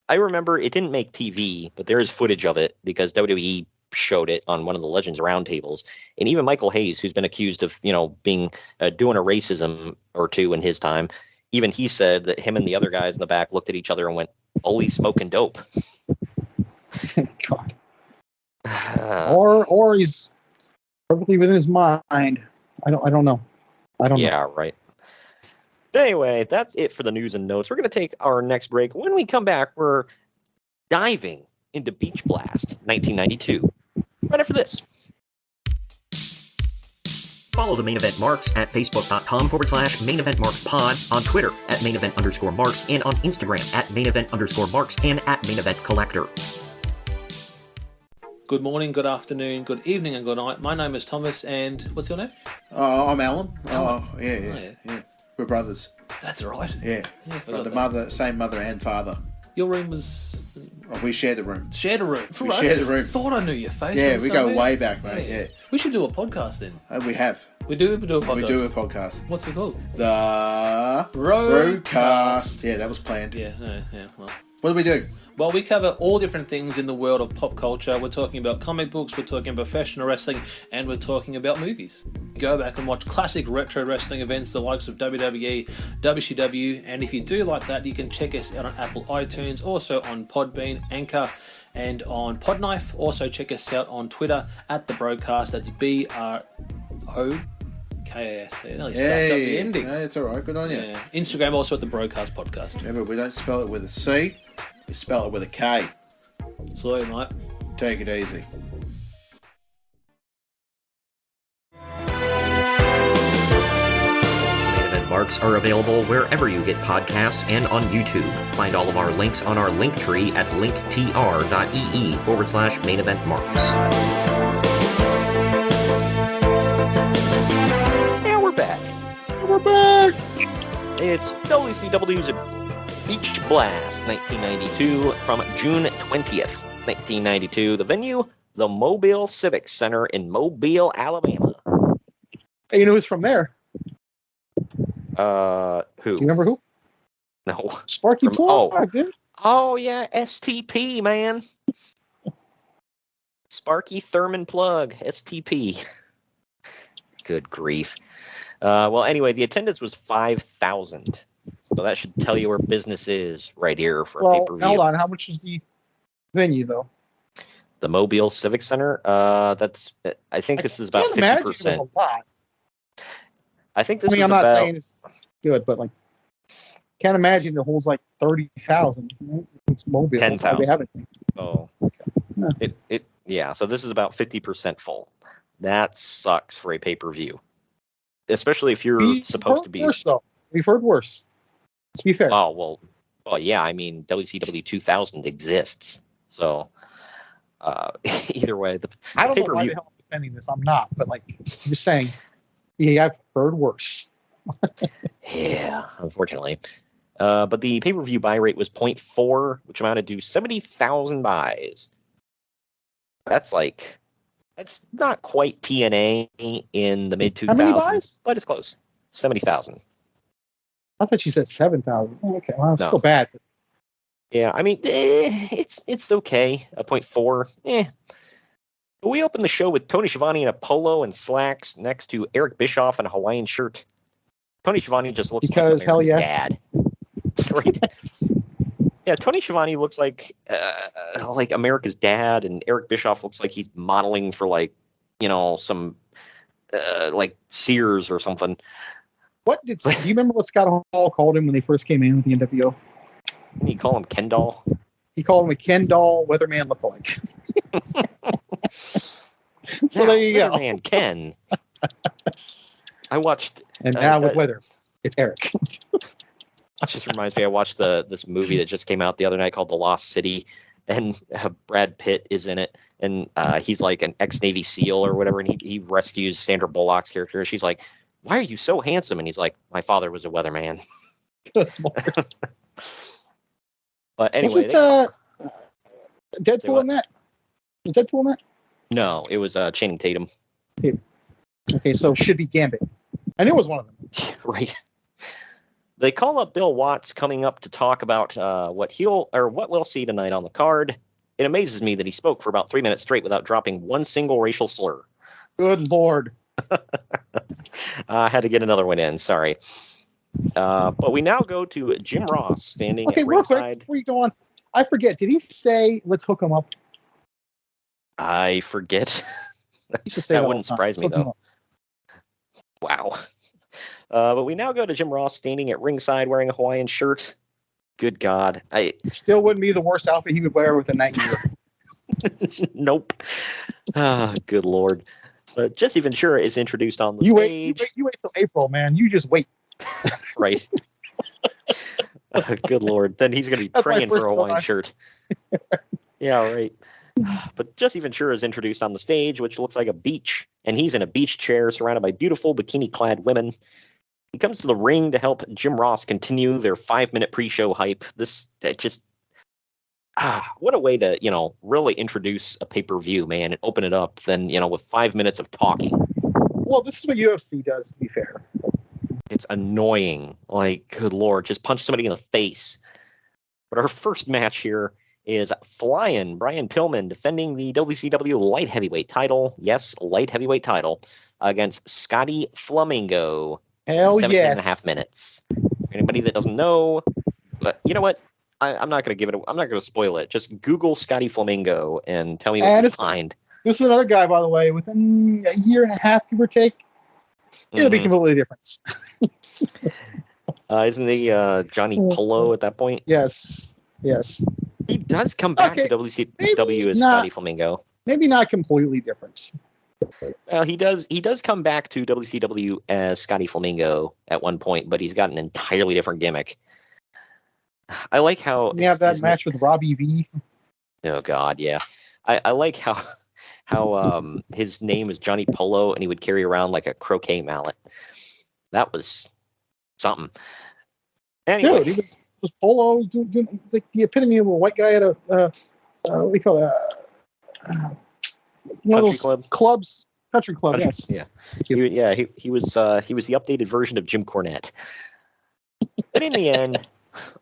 I remember it didn't make TV, but there is footage of it because WWE showed it on one of the Legends roundtables. And even Michael Hayes, who's been accused of, being doing a racism or two in his time, even he said that him and the other guys in the back looked at each other and went, "Ole's smoking dope." God. Or he's perfectly within his mind. I don't know. Yeah, right. But anyway, that's it for the news and notes. We're going to take our next break. When we come back, we're diving into Beach Blast 1992. Right after this. Follow the Main Event Marks at facebook.com/Main Event Marks Pod, on Twitter at Main Event _Marks, and on Instagram at Main Event _Marks and at Main Event Collector. Good morning, good afternoon, good evening, and good night. My name is Thomas, and what's your name? I'm Alan. Alan. Oh, yeah. We're brothers. That's right. Yeah. Forgot The that. same mother and father. Your room was... Oh, we share the room. Shared a room. We share the room. Thought I knew your face. Yeah, from we go somewhere. way back, mate. Yeah. We should do a podcast then. We have. We do a podcast. We do a podcast. What's it called? The Roadcast. Roadcast. Yeah, that was planned. Yeah, well. What do we do? Well, we cover all different things in the world of pop culture. We're talking about comic books, we're talking about professional wrestling, and we're talking about movies. Go back and watch classic retro wrestling events, the likes of WWE, WCW, and if you do like that, you can check us out on Apple iTunes, also on Podbean, Anchor, and on Podknife. Also check us out on Twitter at The Broadcast. That's BROKAS. It nearly stuffed up the ending. No, it's all right. Good on you. Yeah. Instagram also at The Broadcast Podcast. Remember, we don't spell it with a C. We spell it with a K. Salute, mate. Take it easy. Main event marks are available wherever you get podcasts and on YouTube. Find all of our links on our link tree at linktr.ee/main event marks. And we're back. We're back. It's WCW's Beach Blast 1992 from June 20th, 1992. The venue, the Mobile Civic Center in Mobile, Alabama. Hey, you know who's from there? Who? Do you remember who? No. Sparky Plug, dude. Oh, yeah, STP, man. Sparky Thurman Plug, STP. Good grief. Well, anyway, the attendance was 5,000. So that should tell you where business is right here for a pay-per-view. Hold on. How much is the venue, though? The Mobile Civic Center, I think this is about 50%. It was a lot. I think this I'm was not about... saying it's good, but like, can't imagine it holds like 30,000. It's Mobile. 10,000. Oh, Yeah. Yeah. So this is about 50% full. That sucks for a pay-per-view, especially if you're supposed to be. Worse, though. We've heard worse. To be fair. Oh well, yeah. I mean, WCW 2000 exists, so either way, the I don't know pay-per-view. why the hell I'm defending this. I'm not, but like, I'm just saying. Yeah, I've heard worse. Yeah, unfortunately. But the pay-per-view buy rate was 0.4, which amounted to 70,000 buys. That's not quite TNA in the mid-2000s. How many buys? But it's close. 70,000. I thought you said 7,000. Okay, well, it's No. still bad. Yeah, I mean, it's okay. A 0.4, But we opened the show with Tony Schiavone in a polo and slacks next to Eric Bischoff in a Hawaiian shirt. Tony Schiavone just looks Because, like hell America's yes. dad. Right. Yeah, Tony Schiavone looks like America's dad, and Eric Bischoff looks like he's modeling for some like Sears or something. Do you remember what Scott Hall called him when they first came in with the NWO? Didn't you call him Ken Doll? He called him a Ken Doll Weatherman lookalike. So there you go. Man, Ken. I watched. And now with weather, it's Eric. It just reminds me, I watched this movie that just came out the other night called The Lost City, and Brad Pitt is in it, and he's like an ex-Navy SEAL or whatever, and he rescues Sandra Bullock's character. She's like, "Why are you so handsome?" And he's like, "My father was a weatherman." Good Lord. But anyway, Was it Deadpool in that? Was Deadpool in that? no, it was Channing Tatum. Okay, so should be Gambit. I knew it was one of them. Right. They call up Bill Watts coming up to talk about what we'll see tonight on the card. It amazes me that he spoke for about 3 minutes straight without dropping one single racial slur. Good Lord. I had to get another one in. Sorry. But we now go to Jim Ross standing Okay, at real quick, ringside. before you go on, I forget. Did he say, let's hook him up? I forget. He should say That all wouldn't the time. surprise me, Let's hook him though. up. Wow. But we now go to Jim Ross standing at ringside wearing a Hawaiian shirt. Good God. Still wouldn't be the worst outfit he would wear with a night gear. Nope. Good Lord. But Jesse Ventura is introduced on the You stage. wait till April, man. You just wait. Right. Good Lord. Then he's going to be That's my praying for first a Hawaiian thought. shirt. Yeah, right. But Jesse Ventura is introduced on the stage, which looks like a beach, and he's in a beach chair surrounded by beautiful bikini-clad women. He comes to the ring to help Jim Ross continue their 5-minute pre-show hype. What a way to, really introduce a pay-per-view, man, and open it up then, with 5 minutes of talking. Well, this is what UFC does, to be fair. It's annoying. Like, good Lord, just punch somebody in the face. But our first match here is flying Brian Pillman defending the WCW light heavyweight title. Yes, light heavyweight title against Scotty Flamingo. Hell 17 yes. and a half minutes. For anybody that doesn't know, but you know what? I'm not going to give it. I'm not going to spoil it. Just Google Scotty Flamingo and tell me what you find. This is another guy, by the way, within a year and a half, give or take. It'll be completely different. Isn't he Johnny Polo at that point? Yes. He does come back to WCW as Scotty Flamingo. Maybe not completely different. Well, he does come back to WCW as Scotty Flamingo at one point, but he's got an entirely different gimmick. I like how you have that match with Robbie V. Oh God, yeah. I like how his name is Johnny Polo and he would carry around like a croquet mallet. That was something. Anyway, Dude, he was Polo, like the epitome of a white guy at a what do you call that? One of those clubs, country club. Yes. Yeah. He was the updated version of Jim Cornette. But in the end,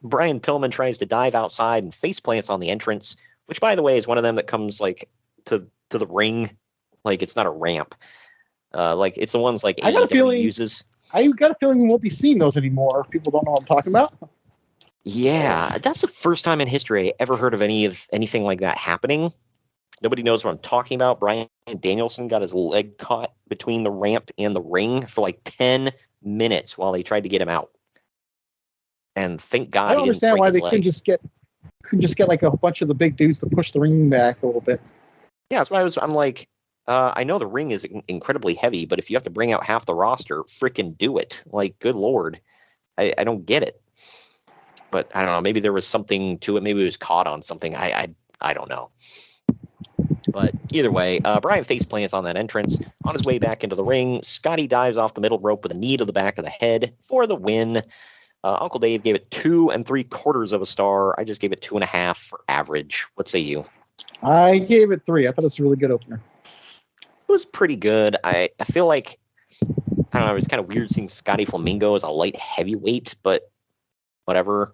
Brian Pillman tries to dive outside and face plants on the entrance, which, by the way, is one of them that comes like to the ring, like it's not a ramp, like it's the ones like AEW uses. I got a feeling we won't be seeing those anymore. People don't know what I'm talking about. Yeah, that's the first time in history I ever heard of anything like that happening. Nobody knows what I'm talking about. Bryan Danielson got his leg caught between the ramp and the ring for like 10 minutes while they tried to get him out. And thank God I don't understand why they couldn't just get like a bunch of the big dudes to push the ring back a little bit. Yeah, that's why I'm like, I know the ring is incredibly heavy, but if you have to bring out half the roster, freaking do it. Like, good Lord. I don't get it. But I don't know, maybe there was something to it. Maybe it was caught on something. I don't know. But either way, Brian face plants on that entrance. On his way back into the ring, Scotty dives off the middle rope with a knee to the back of the head for the win. Uncle Dave gave it 2 3/4 of a star. I just gave it 2.5 for average. What say you? I gave it 3. I thought it was a really good opener. It was pretty good. I feel like, I don't know, it was kind of weird seeing Scotty Flamingo as a light heavyweight, but whatever.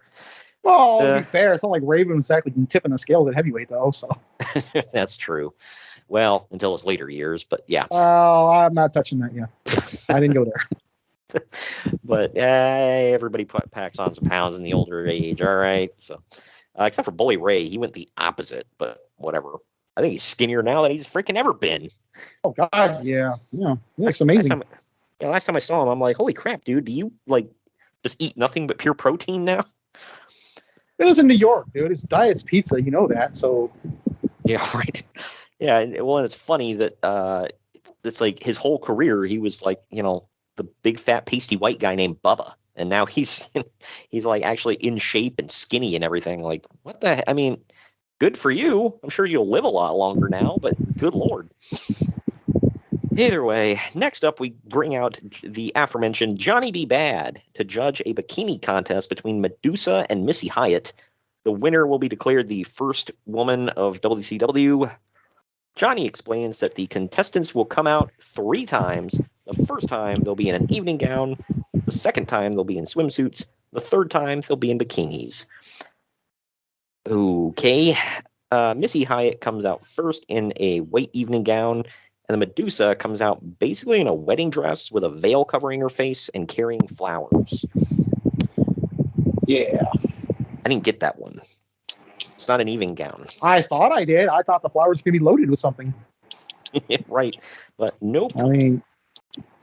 Well, to be fair, it's not like Raven was exactly tipping the scales at heavyweight, though. So that's true. Well, until his later years, but yeah. I'm not touching that yet. I didn't go there. But everybody packs on some pounds in the older age. All right. So, except for Bully Ray, he went the opposite, but whatever. I think he's skinnier now than he's freaking ever been. Oh, God. Yeah. That's amazing. Last time I saw him, I'm like, holy crap, dude. Do you like just eat nothing but pure protein now? It was in New York, dude. His diet's pizza. You know that. So, yeah, right. Yeah. And it's funny that it's like his whole career, he was like, the big fat pasty white guy named Bubba, and now he's like actually in shape and skinny and everything. Like, what the? I mean, good for you. I'm sure you'll live a lot longer now, but good Lord. Either way, next up we bring out the aforementioned Johnny B. Bad to judge a bikini contest between Medusa and Missy Hyatt. The winner will be declared the first woman of WCW. Johnny explains that the contestants will come out 3 times. The first time they'll be in an evening gown. The second time they'll be in swimsuits. The third time they'll be in bikinis. Okay. Missy Hyatt comes out first in a white evening gown. And the Medusa comes out basically in a wedding dress with a veil covering her face and carrying flowers. Yeah. I didn't get that one. It's not an evening gown. I thought I did. I thought the flowers were going to be loaded with something. Right. But nope. I mean,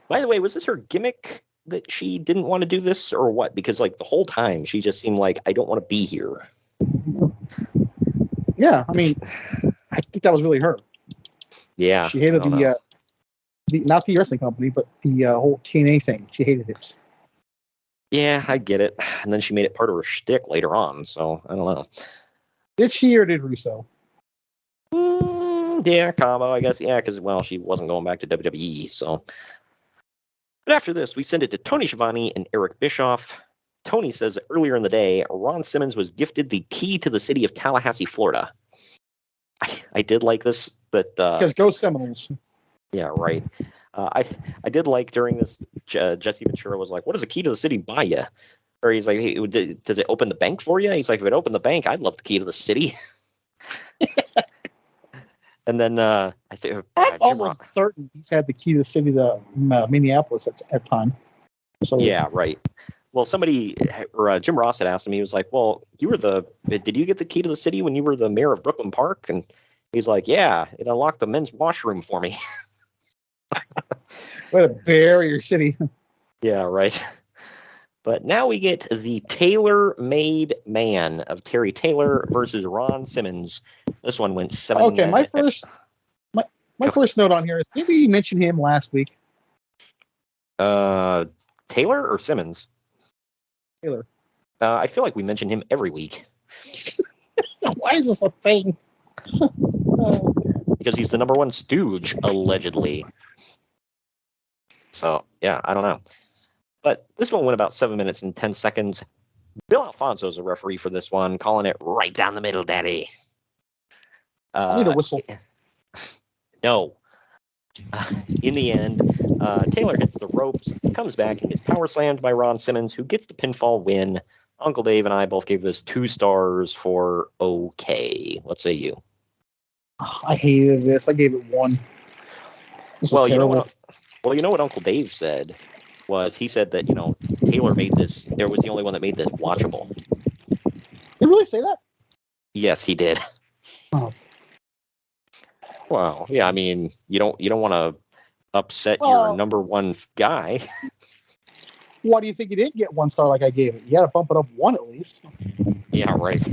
by the way, was this her gimmick that she didn't want to do this or what? Because like the whole time she just seemed like, I don't want to be here. Yeah. I mean, I think that was really her. Yeah. She hated the not the wrestling company, but the whole TNA thing. She hated it. Yeah, I get it. And then she made it part of her shtick later on. So I don't know. Did she or did Russo? Yeah, combo, I guess. Yeah, because, well, she wasn't going back to WWE. So, but after this, we send it to Tony Schiavone and Eric Bischoff. Tony says that earlier in the day, Ron Simmons was gifted the key to the city of Tallahassee, Florida. I did like this. Because go Seminoles. Yeah, right. I did like during this, Jesse Ventura was like, what does the key to the city buy you? Or he's like, hey, does it open the bank for you? He's like, if it opened the bank, I'd love the key to the city. And then I think I'm almost certain he's had the key to the city to Minneapolis at time. So yeah, right. Well, somebody or Jim Ross had asked him. He was like, "Well, did you get the key to the city when you were the mayor of Brooklyn Park?" And he's like, "Yeah, it unlocked the men's washroom for me." What a barrier city. Yeah, right. But now we get the tailor-made man of Terry Taylor versus Ron Simmons. This one went 7. Okay, my first note on here is maybe you mentioned him last week. Taylor or Simmons? Taylor. I feel like we mention him every week. Why is this a thing? Because he's the number one stooge, allegedly. So, yeah, I don't know. But this one went about 7 minutes and 10 seconds. Bill Alfonso is a referee for this one, calling it right down the middle, daddy. I need a whistle. No. In the end, Taylor hits the ropes, comes back, and gets power slammed by Ron Simmons, who gets the pinfall win. Uncle Dave and I both gave this 2 stars for okay. What say you? I hated this. I gave it 1. Well, you know what Uncle Dave said was he said that, Taylor made this, there was the only one that made this watchable. You really say that? Yes, he did. Oh. Well, yeah, I mean, you don't want to upset your number one guy. Why do you think you didn't get 1 star like I gave it? You got to bump it up 1 at least. Yeah, right.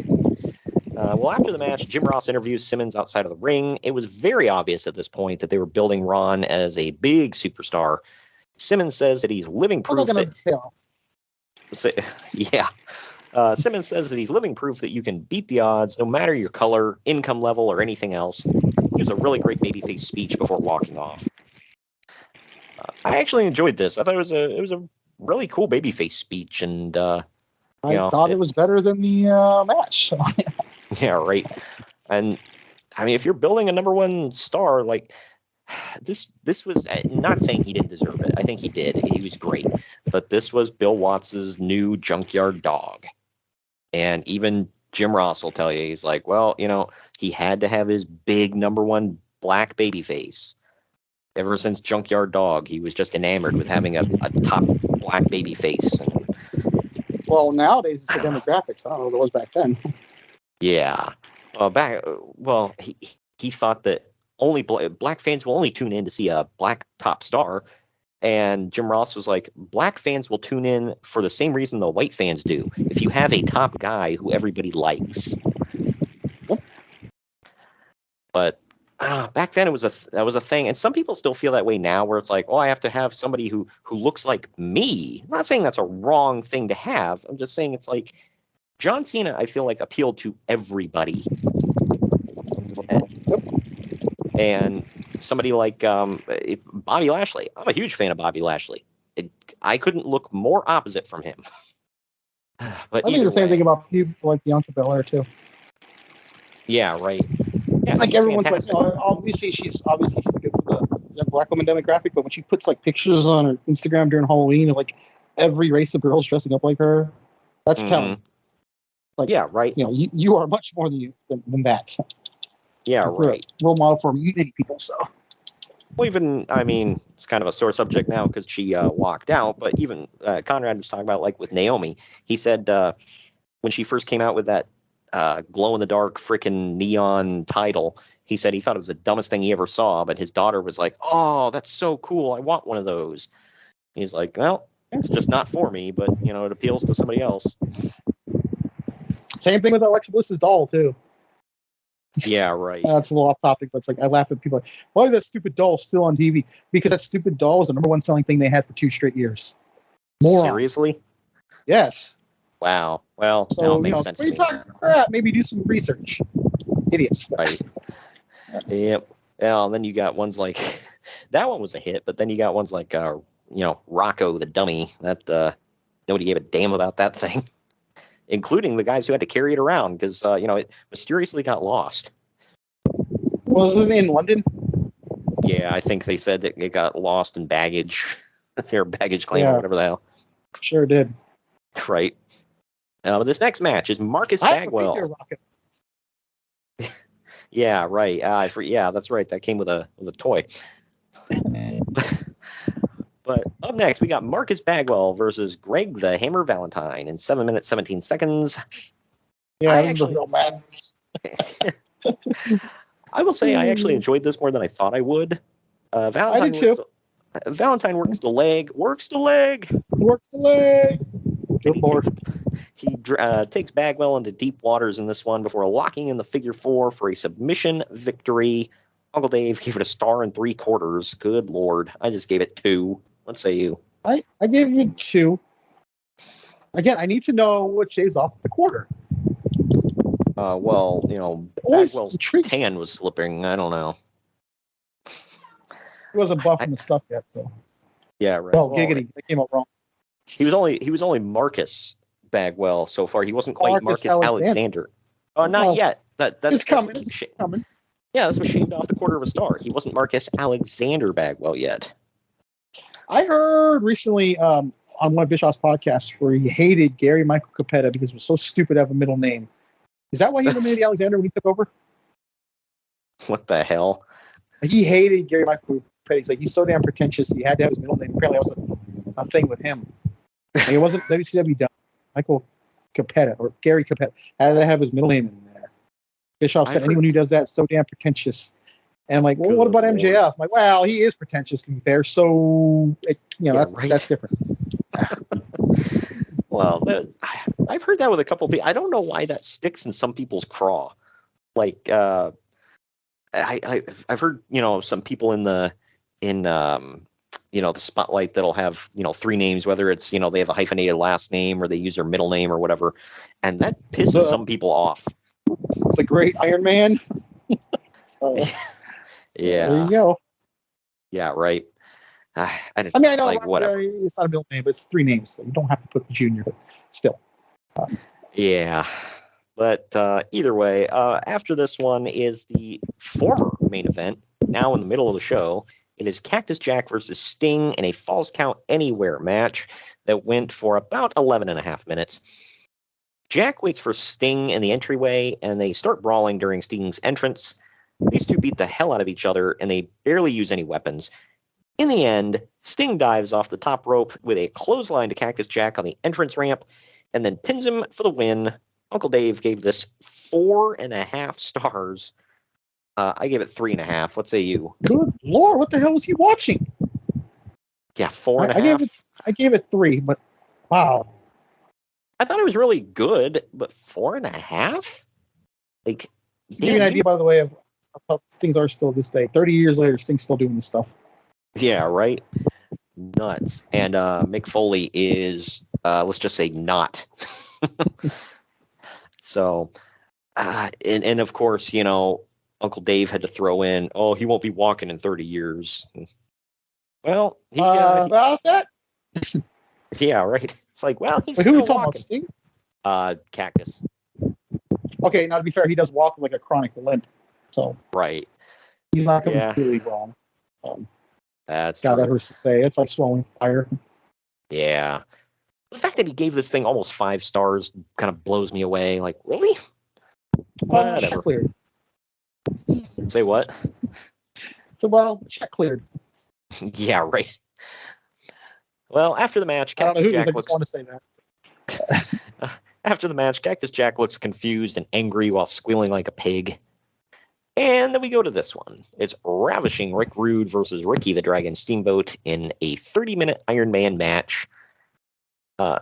Well, after the match, Jim Ross interviews Simmons outside of the ring. It was very obvious at this point that they were building Ron as a big superstar. Simmons says that he's living proof that... Yeah. Simmons says that he's living proof that you can beat the odds no matter your color, income level, or anything else. He gives a really great babyface speech before walking off. I actually enjoyed this. I thought it was a really cool babyface speech, and I thought it was better than the match. Yeah, right. And I mean, if you're building a number one star, like this was not saying he didn't deserve it. I think he did. He was great. But this was Bill Watts' new junkyard dog. And even Jim Ross will tell you, he's like, well, he had to have his big number one black baby face. Ever since Junkyard Dog, he was just enamored with having a top black baby face. Well, nowadays it's the demographics. I don't know what it was back then. Yeah. He thought that only black fans will only tune in to see a black top star. And Jim Ross was like, black fans will tune in for the same reason the white fans do. If you have a top guy who everybody likes. But back then that was a thing. And some people still feel that way now, where it's like, I have to have somebody who looks like me. I'm not saying that's a wrong thing to have. I'm just saying it's like John Cena, I feel like, appealed to everybody. And somebody like Bobby Lashley. I'm a huge fan of Bobby Lashley. I couldn't look more opposite from him. But I think the same thing about people like Bianca Belair too. Yeah, right. Yeah, like everyone's fantastic. Like, obviously she's good for the black woman demographic, but when she puts like pictures on her Instagram during Halloween of like every race of girls dressing up like her, that's telling. Like, yeah, right. You are much more than that. Yeah, right. Role model for many people. So, well, even it's kind of a sore subject now because she walked out. But even Conrad was talking about, like, with Naomi. He said when she first came out with that glow in the dark freaking neon title, he said he thought it was the dumbest thing he ever saw. But his daughter was like, "Oh, that's so cool! I want one of those." He's like, "Well, it's just not for me, but it appeals to somebody else." Same thing with Alexa Bliss's doll too. Yeah, right. That's a little off topic, but it's like I laugh at people like, why is that stupid doll still on TV? Because that stupid doll was the number one selling thing they had for 2 straight years. Seriously? Yes. Wow. Well, so it makes sense. When you talk crap, maybe do some research. Idiots. Right. Yep. Well, and then you got ones like that one was a hit, but then you got ones like Rocco the dummy. That nobody gave a damn about that thing. Including the guys who had to carry it around because, it mysteriously got lost. Was it in London? Yeah, I think they said that it got lost in baggage, their baggage claim or whatever the hell. Sure did. Right. This next match is Marcus Bagwell. Yeah, right. Yeah, that's right. That came with a toy. But up next, we got Marcus Bagwell versus Greg the Hammer Valentine in 7 minutes 17 seconds. Yeah, this is a real match. I will say I actually enjoyed this more than I thought I would. I did too. Valentine works the leg. Works the leg. Good lord. He takes Bagwell into deep waters in this one before locking in the figure 4 for a submission victory. Uncle Dave gave it a 1 3/4. Good lord. I just gave it 2. What say you? I gave it 2. Again, I need to know what shaves off the quarter. Well, Bagwell's tan was slipping. I don't know. He wasn't buffing the stuff yet, so. Yeah, right. Oh, giggity. That came out wrong. He was only Marcus Bagwell so far. He wasn't quite Marcus Alexander. Not yet. That's coming. It's coming. Yeah, this was shaved off the quarter of a star. He wasn't Marcus Alexander Bagwell yet. I heard recently on one of Bischoff's podcasts where he hated Gary Michael Capetta because it was so stupid to have a middle name. Is that why he eliminated Alexander when he took over? What the hell? He hated Gary Michael Capetta. He's like, he's so damn pretentious. He had to have his middle name. Apparently, that was a thing with him. And it wasn't WCW done. Michael Capetta or Gary Capetta had to have his middle name in there. Bischoff said anyone who does that is so damn pretentious. And I'm like, well, what about MJF? I'm like, well, he is pretentious to be fair. So, that's different. Well, I've heard that with a couple of people. I don't know why that sticks in some people's craw. Like, I've heard, some people in the spotlight that'll have, 3 names, whether it's, they have a hyphenated last name or they use their middle name or whatever. And that pisses some people off. The great Iron Man. So, yeah. There you go. Yeah, right. I know whatever. It's not a middle name, but it's 3 names, so you don't have to put the junior, but still. Yeah. But either way, after this one is the former main event, now in the middle of the show. It is Cactus Jack versus Sting in a Falls Count Anywhere match that went for about 11 and a half minutes. Jack waits for Sting in the entryway, and they start brawling during Sting's entrance. These two beat the hell out of each other, and they barely use any weapons. In the end, Sting dives off the top rope with a clothesline to Cactus Jack on the entrance ramp, and then pins him for the win. Uncle Dave gave this 4.5 stars. I gave it 3.5. What say you? Good lord, what the hell was he watching? Yeah, 4.5. I gave it 3, but wow. I thought it was really good, but 4.5? Like, to give you an idea, by the way, of how things are still this day. 30 years later, Sting's still doing this stuff. Yeah, right? Nuts. And Mick Foley is, let's just say, not. So, and of course, Uncle Dave had to throw in, he won't be walking in 30 years. Well, about that? Yeah, right. It's like, well, he's who are still we talking walking. about, Sting? Cactus. Okay, now to be fair, he does walk with like a chronic limp. So right. He's not completely wrong. That's God, that hurts to say. It's like swallowing fire. Yeah. The fact that he gave this thing almost 5 stars kind of blows me away. Like, really? Whatever. Cleared. Say what? So, check cleared. Yeah, right. Well, after the match, Cactus Jack looks... I just want to say that. After the match, Cactus Jack looks confused and angry while squealing like a pig. And then we go to this one. It's Ravishing Rick Rude versus Ricky the Dragon Steamboat in a 30-minute Iron Man match.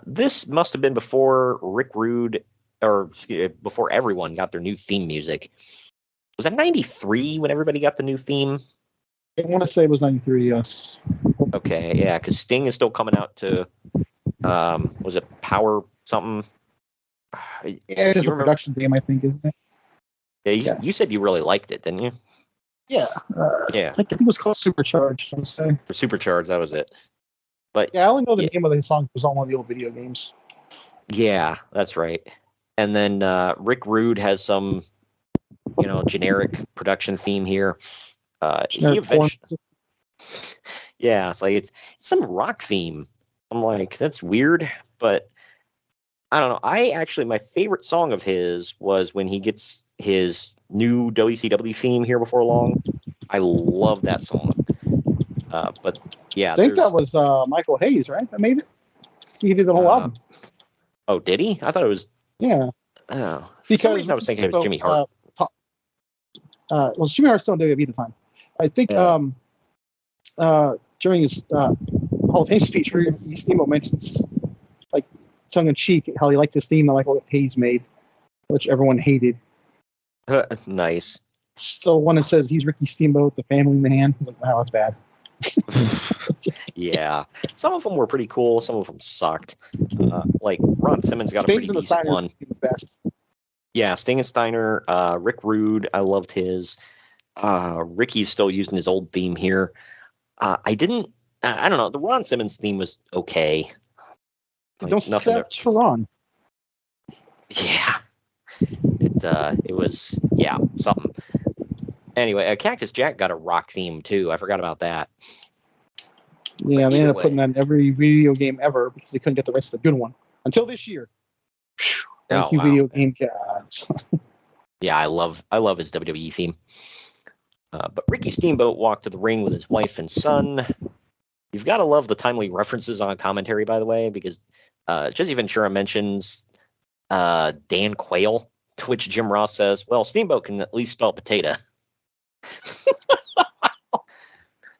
This must have been before Rick Rude, or before everyone got their new theme music. Was that 93 when everybody got the new theme? I want to say it was 93, yes. Okay, yeah, because Sting is still coming out to, was it Power something? Yeah, it's just a production theme, I think, isn't it? Yeah, you said you really liked it, didn't you? Yeah. Yeah. I think it was called Supercharged, I would say. For Supercharged, that was it. But yeah, I only know the name of the song was on one of the old video games. Yeah, that's right. And then Rick Rude has some, generic production theme here. He eventually, yeah, it's like it's some rock theme. I'm like, that's weird, but I don't know. My favorite song of his was when he gets his new WCW theme here before long. I love that song. But yeah, I think that was Michael Hayes, right? That made it. He did the whole album. Oh, did he? I thought it was. Yeah. Oh, for some reason I was thinking it was Jimmy Hart. Was Jimmy Hart still in WWE at the time? I think during his Hall of Fame speech, Steamboat mentions, like, tongue in cheek, how he liked his theme, like what Hayes made, which everyone hated. Nice. So one that says he's Ricky Steamboat, the family man. Like, wow, that's bad. Yeah, some of them were pretty cool. Some of them sucked. Like Ron Simmons got a pretty decent one. The best. Yeah, Sting and Steiner, Rick Rude. I loved his. Ricky's still using his old theme here. I don't know. The Ron Simmons theme was okay. Like, Don't nothing. to Ron. Yeah, it was something. Anyway, Cactus Jack got a rock theme too. I forgot about that. Yeah, they ended up putting that in every video game ever because they couldn't get the rest of the good one until this year. Thank you, video game gods. Yeah, I love his WWE theme. But Ricky Steamboat walked to the ring with his wife and son. You've got to love the timely references on commentary, by the way, because Jesse Ventura mentions Dan Quayle, to which Jim Ross says, "Well, Steamboat can at least spell potato."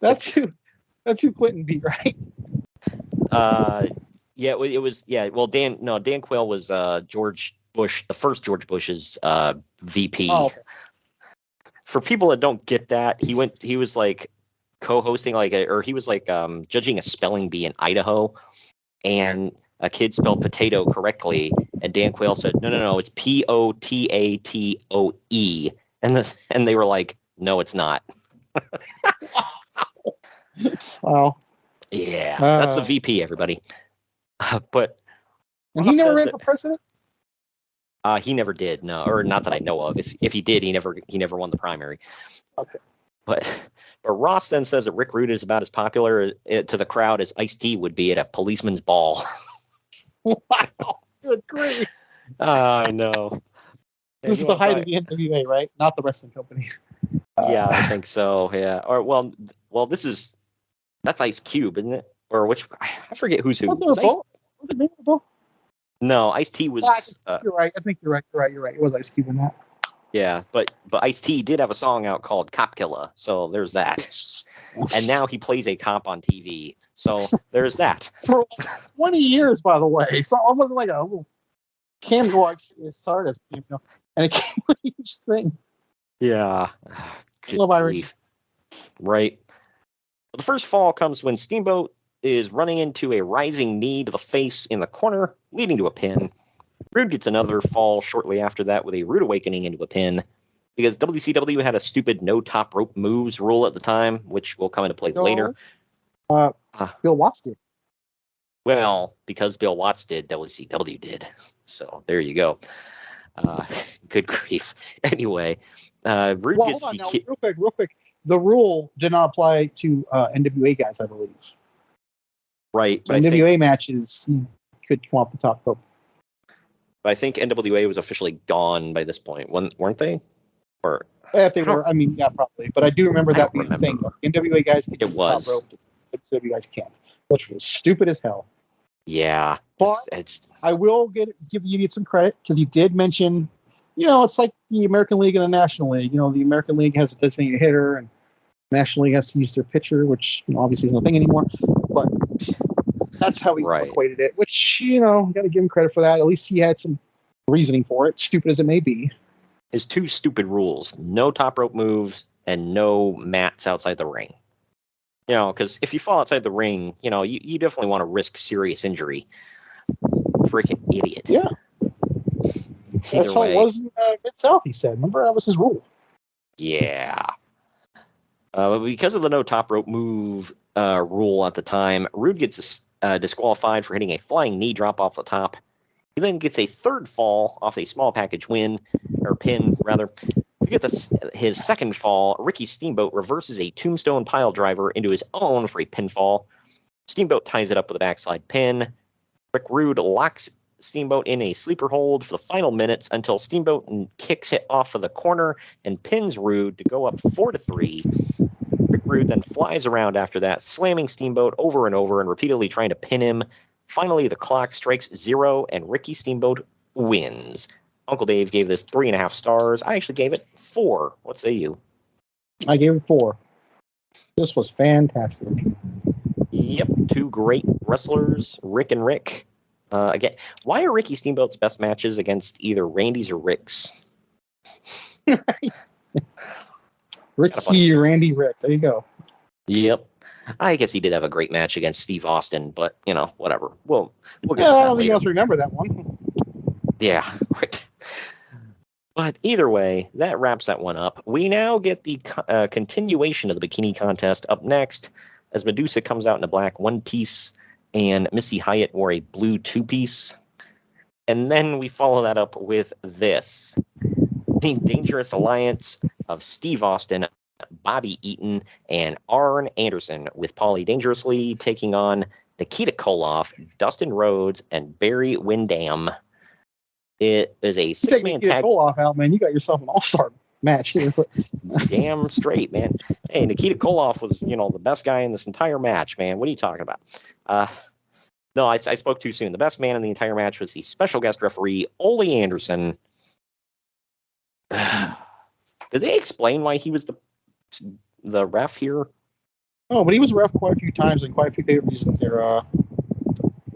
That's who Clinton beat, right? Yeah, it was. Yeah, well, Dan Quayle was George Bush, the first George Bush's VP. Oh, okay. For people that don't get that, he was like co-hosting he was like judging a spelling bee in Idaho, and a kid spelled potato correctly, and Dan Quayle said, "No, it's Potatoe," and they were like, "No, it's not." Wow. Yeah, that's the VP, everybody. But and he never ran for president? He never did, no, or not that I know of. If he did, he never won the primary. Okay. But Ross then says that Rick Rude is about as popular to the crowd as Ice-T would be at a policeman's ball. Wow. Good grief. I know. This is the height of the NWA, right? Not the wrestling company. Yeah, I think so. Yeah. Or well, that's Ice Cube, isn't it? Or which I forget who's who. No, Ice-T was. You're right. I think you're right. It was Ice Cube in that. Yeah, but Ice-T did have a song out called "Cop Killer," so there's that. And now he plays a cop on TV, so there's that. For 20 years, by the way, so it wasn't like a little cameo. It started as cameo, and it became a huge thing. Yeah. Love irony. Right. Well, the first fall comes when Steamboat is running into a rising knee to the face in the corner, leading to a pin. Rood gets another fall shortly after that with a rude awakening into a pin, because WCW had a stupid no top rope moves rule at the time, which will come into play later. Bill Watts did. Well, because Bill Watts did, WCW did. So there you go. Good grief. Anyway, Rood gets DQ. Real quick. The rule did not apply to NWA guys, I believe. Right. So NWA matches could come off the top rope. But I think NWA was officially gone by this point, weren't they? Or if they were, yeah, probably. But I do remember that being a thing. NWA guys could use the top rope, but NWA guys can't, which was stupid as hell. Yeah. But I will give you some credit because you did mention, it's like the American League and the National League. The American League has a designated hitter, and National League has to use their pitcher, which obviously is no thing anymore. But that's how he equated it, which, got to give him credit for that. At least he had some reasoning for it, stupid as it may be. His two stupid rules: no top rope moves and no mats outside the ring. Because if you fall outside the ring, you definitely want to risk serious injury. Freaking idiot. Yeah. That's how it was in Mid-South, he said. Remember, that was his rule. Yeah. Because of the no top rope move rule at the time, Rood gets disqualified for hitting a flying knee drop off the top. He then gets a third fall off a small package pin, rather. To get his second fall, Ricky Steamboat reverses a tombstone pile driver into his own for a pinfall. Steamboat ties it up with a backslide pin. Rick Rude locks Steamboat in a sleeper hold for the final minutes until Steamboat kicks it off of the corner and pins Rood to go up 4-3. Rood then flies around after that, slamming Steamboat over and over and repeatedly trying to pin him. Finally, the clock strikes 0 and Ricky Steamboat wins. Uncle Dave gave this 3.5 stars. I actually gave it 4. What say you? I gave it 4. This was fantastic. Yep, 2 great wrestlers, Rick and Rick. Again, why are Ricky Steamboat's best matches against either Randy's or Rick's? Ricky, Randy, Rick. There you go. Yep. I guess he did have a great match against Steve Austin, but, whatever. We'll get Yeah, to I that don't think later. you else remember that one. Yeah, right. But either way, that wraps that one up. We now get the continuation of the Bikini Contest up next, as Medusa comes out in a black one-piece and Missy Hyatt wore a blue 2-piece. And then we follow that up with this. The Dangerous Alliance of Steve Austin, Bobby Eaton, and Arn Anderson, with Paulie Dangerously taking on Nikita Koloff, Dustin Rhodes, and Barry Windham. It is a You take six-man Nikita tag. Koloff out, man. You got yourself an all-star match here. Damn straight, man. Hey, Nikita Koloff was, the best guy in this entire match, man. What are you talking about? No, I spoke too soon. The best man in the entire match was the special guest referee, Ole Anderson. Did they explain why he was the ref here? Oh, but he was a ref quite a few times and quite a few pay-per-views since there.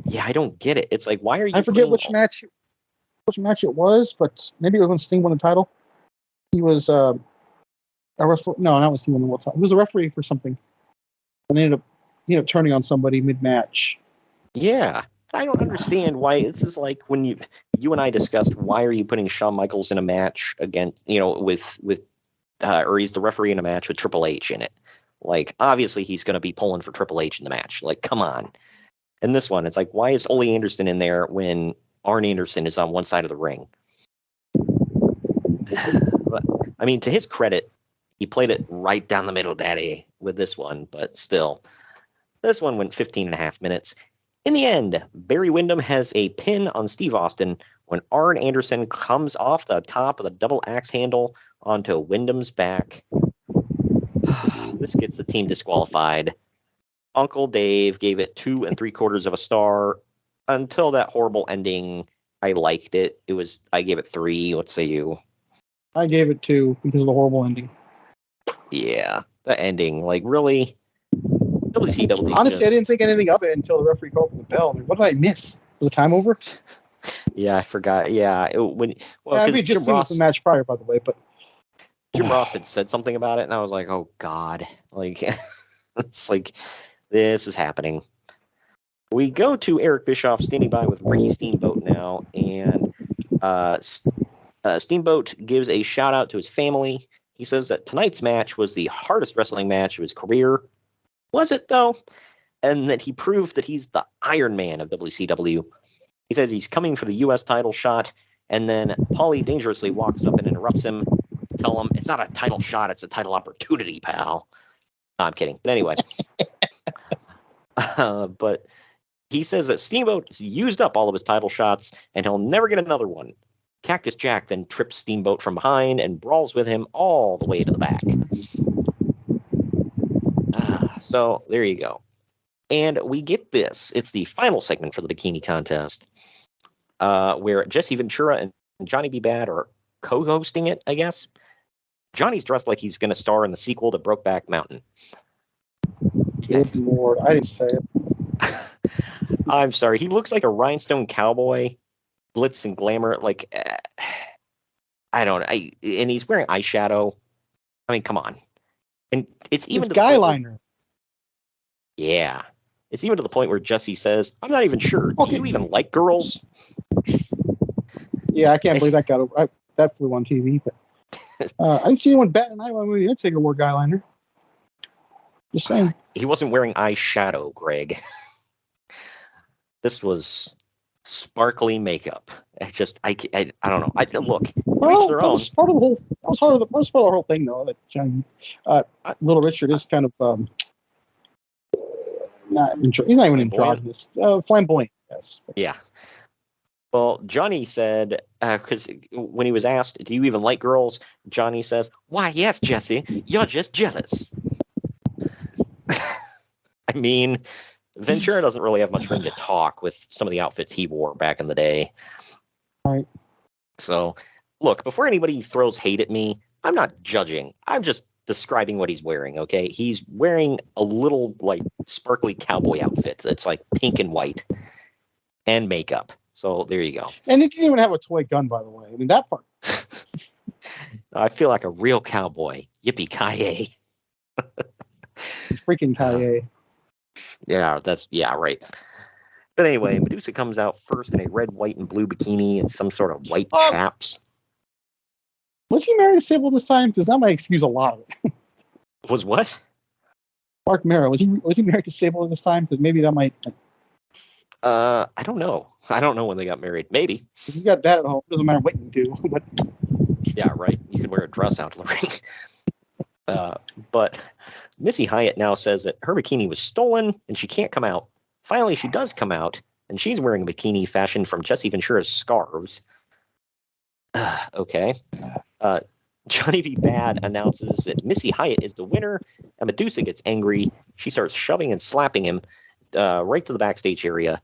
Yeah, I don't get it. It's like, why are you? I forget which match it was, but maybe it was when Sting won the title. He was a referee. No, not when Sting won the world title. He was a referee for something, and ended up, turning on somebody mid-match. Yeah, I don't understand why. This is like when you and I discussed why are you putting Shawn Michaels in a match against, with or he's the referee in a match with Triple H in it. Like, obviously he's going to be pulling for Triple H in the match. Like, come on. And this one, it's like, why is Ole Anderson in there when Arn Anderson is on one side of the ring? But, I mean, to his credit, he played it right down the middle, daddy, with this one. But still, this one went 15.5 minutes. In the end, Barry Windham has a pin on Steve Austin when Arn Anderson comes off the top of the double axe handle onto Windham's back. This gets the team disqualified. Uncle Dave gave it 2 3/4 star until that horrible ending. I liked it. I gave it 3. What say you? I gave it 2 because of the horrible ending. Yeah, the ending, like, really. WCW. Honestly, I didn't think anything of it until the referee called for the bell. What did I miss? Was the time over? Yeah, I forgot. Yeah, We just seen the match prior, by the way, but Jim Ross had said something about it, and I was like, oh God, like it's like this is happening. We go to Eric Bischoff standing by with Ricky Steamboat now, and Steamboat gives a shout out to his family. He says that tonight's match was the hardest wrestling match of his career. Was it, though? And that he proved that he's the Iron Man of WCW. He says he's coming for the U.S. title shot, and then Paulie Dangerously walks up and interrupts him to tell him it's not a title shot, it's a title opportunity, pal. No, I'm kidding. But anyway. But he says that Steamboat used up all of his title shots, and he'll never get another one. Cactus Jack then trips Steamboat from behind and brawls with him all the way to the back. So there you go. And we get this. It's the final segment for the Bikini Contest, where Jesse Ventura and Johnny B. Bad are co-hosting it, I guess. Johnny's dressed like he's going to star in the sequel to Brokeback Mountain. good lord, I didn't say it. I'm sorry. He looks like a rhinestone cowboy, glitz and glamour. Like, I don't know. And he's wearing eyeshadow. I mean, come on. And it's even It's to the point where- guy-liner. Yeah. It's even to the point where Jesse says, I'm not even sure. Do Okay. you even like girls? Yeah, I can't believe that that flew on TV. But I didn't see anyone batting an eye when the Undertaker wore guy-liner. Just saying. He wasn't wearing eyeshadow, Greg. This was sparkly makeup. I don't know. Look, Well, their that own. was part of the whole. That was part of the whole thing, though. That Johnny, Little Richard is kind of he's not even androgynous. Flamboyant, yes. Yeah. Well, Johnny said, because when he was asked, do you even like girls? Johnny says, why, yes, Jesse, you're just jealous. I mean, Ventura doesn't really have much room to talk with some of the outfits he wore back in the day. Right. So, look, before anybody throws hate at me, I'm not judging. I'm just describing what he's wearing, okay? He's wearing a little, like, sparkly cowboy outfit that's, like, pink and white and makeup. So, there you go. And it didn't even have a toy gun, by the way. I mean, that part. I feel like a real cowboy. Yippee-ki-yay. Freaking Kaye. Yeah, right. But anyway, Medusa comes out first in a red, white, and blue bikini and some sort of white chaps. Was he married to Sable this time? Because that might excuse a lot of it. Was what? Mark Mara, was he married to Sable this time? Because maybe that might. I don't know. I don't know when they got married. Maybe. If you got that at home, it doesn't matter what you do. But yeah, right. You could wear a dress out to the ring. But Missy Hyatt now says that her bikini was stolen and she can't come out. Finally, she does come out, and she's wearing a bikini fashioned from Jesse Ventura's scarves. Okay. Johnny V. Bad announces that Missy Hyatt is the winner, and Medusa gets angry. She starts shoving and slapping him right to the backstage area.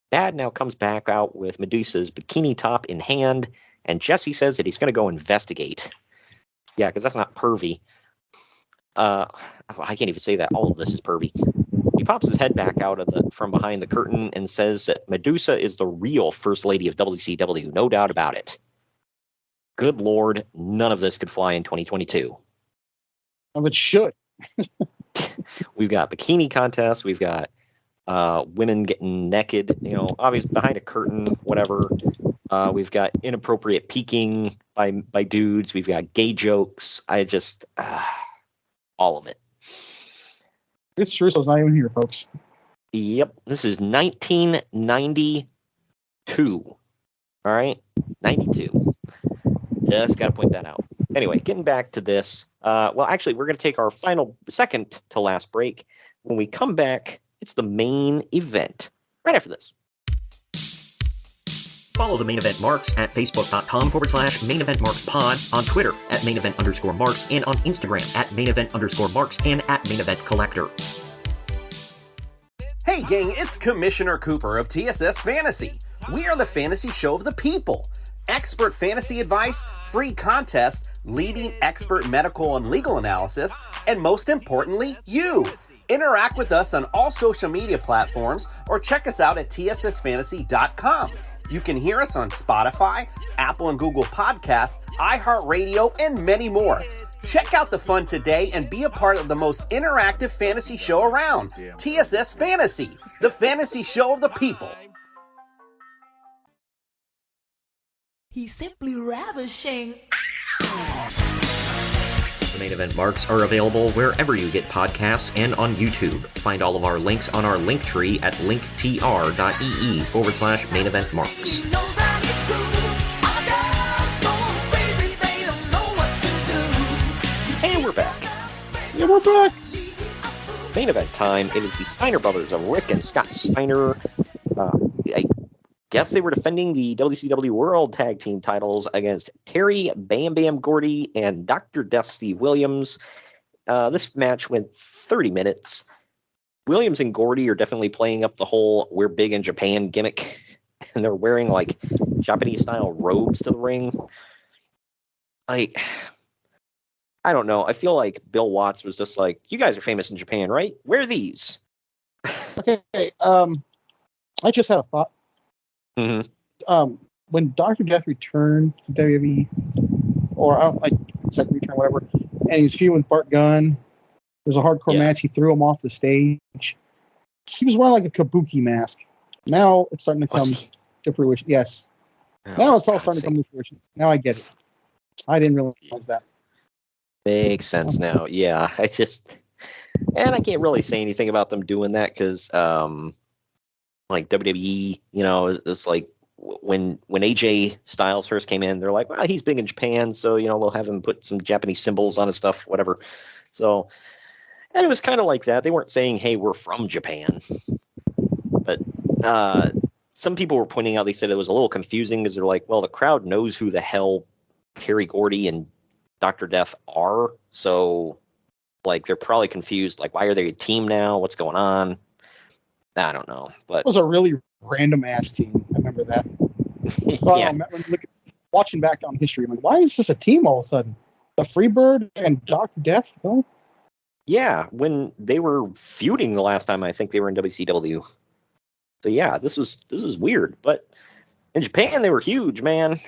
Bad now comes back out with Medusa's bikini top in hand, and Jesse says that he's going to go investigate. Yeah, because that's not pervy. I can't even say that. All of this is pervy. He pops his head back out from behind the curtain and says that Medusa is the real First Lady of WCW, no doubt about it. Good Lord, none of this could fly in 2022. oh, it should. We've got bikini contests. We've got women getting naked, obviously behind a curtain, whatever. We've got inappropriate peeking by dudes. We've got gay jokes. All of it. It's true, so it's not even here, folks. Yep. This is 1992. All right? 92. Just got to point that out. Anyway, getting back to this. Actually, we're going to take our second to last break. When we come back, it's the main event. Right after this. Follow the Main Event Marks at facebook.com/Main Event Marks Pod, on Twitter at Main Event _Marks, and on Instagram at Main Event _Marks and at Main Event Collector. Hey gang, it's Commissioner Cooper of TSS Fantasy. We are the fantasy show of the people. Expert fantasy advice, free contests, leading expert medical and legal analysis, and most importantly, you. Interact with us on all social media platforms or check us out at tssfantasy.com. You can hear us on Spotify, Apple and Google Podcasts, iHeartRadio, and many more. Check out the fun today and be a part of the most interactive fantasy show around. TSS Fantasy, the fantasy show of the people. He's simply ravishing. The Main Event Marks are available wherever you get podcasts and on YouTube. Find all of our links on our link tree at linktr.ee/Main Event Marks. And we're back. Yeah, we're back. Main event time. It is the Steiner brothers of Rick and Scott Steiner. I guess they were defending the WCW World Tag Team titles against Terry Bambam Gordy and Dr. Death Steve Williams. This match went 30 minutes. Williams and Gordy are definitely playing up the whole "we're big in Japan" gimmick, and they're wearing like Japanese-style robes to the ring. I don't know. I feel like Bill Watts was just like, "You guys are famous in Japan, right? Wear these." Okay, I just had a thought. Mm-hmm. When Dr. Death returned to WWE, or I don't like second return, whatever, and he was feuding with Bart Gunn, there was a hardcore match. He threw him off the stage. He was wearing like a kabuki mask. Now it's starting to come to fruition. Yes. Oh, now it's all starting to come to fruition. Now I get it. I didn't realize that. Makes sense now. Yeah, I can't really say anything about them doing that because, like WWE, it's like when AJ Styles first came in, they're like, well, he's big in Japan, so we'll have him put some Japanese symbols on his stuff, whatever. So, and it was kind of like that. They weren't saying, hey, we're from Japan, but some people were pointing out, they said it was a little confusing because they're like, well, the crowd knows who the hell Terry Gordy and Dr. Death are. So, like, they're probably confused. Like, why are they a team now? What's going on? I don't know. But It was a really random ass team. I remember that. So, yeah. Watching back on history, I'm like, why is this a team all of a sudden? The Freebird and Dr. Death? No? Yeah, when they were feuding the last time, I think they were in WCW. So yeah, this was weird. But in Japan, they were huge, man.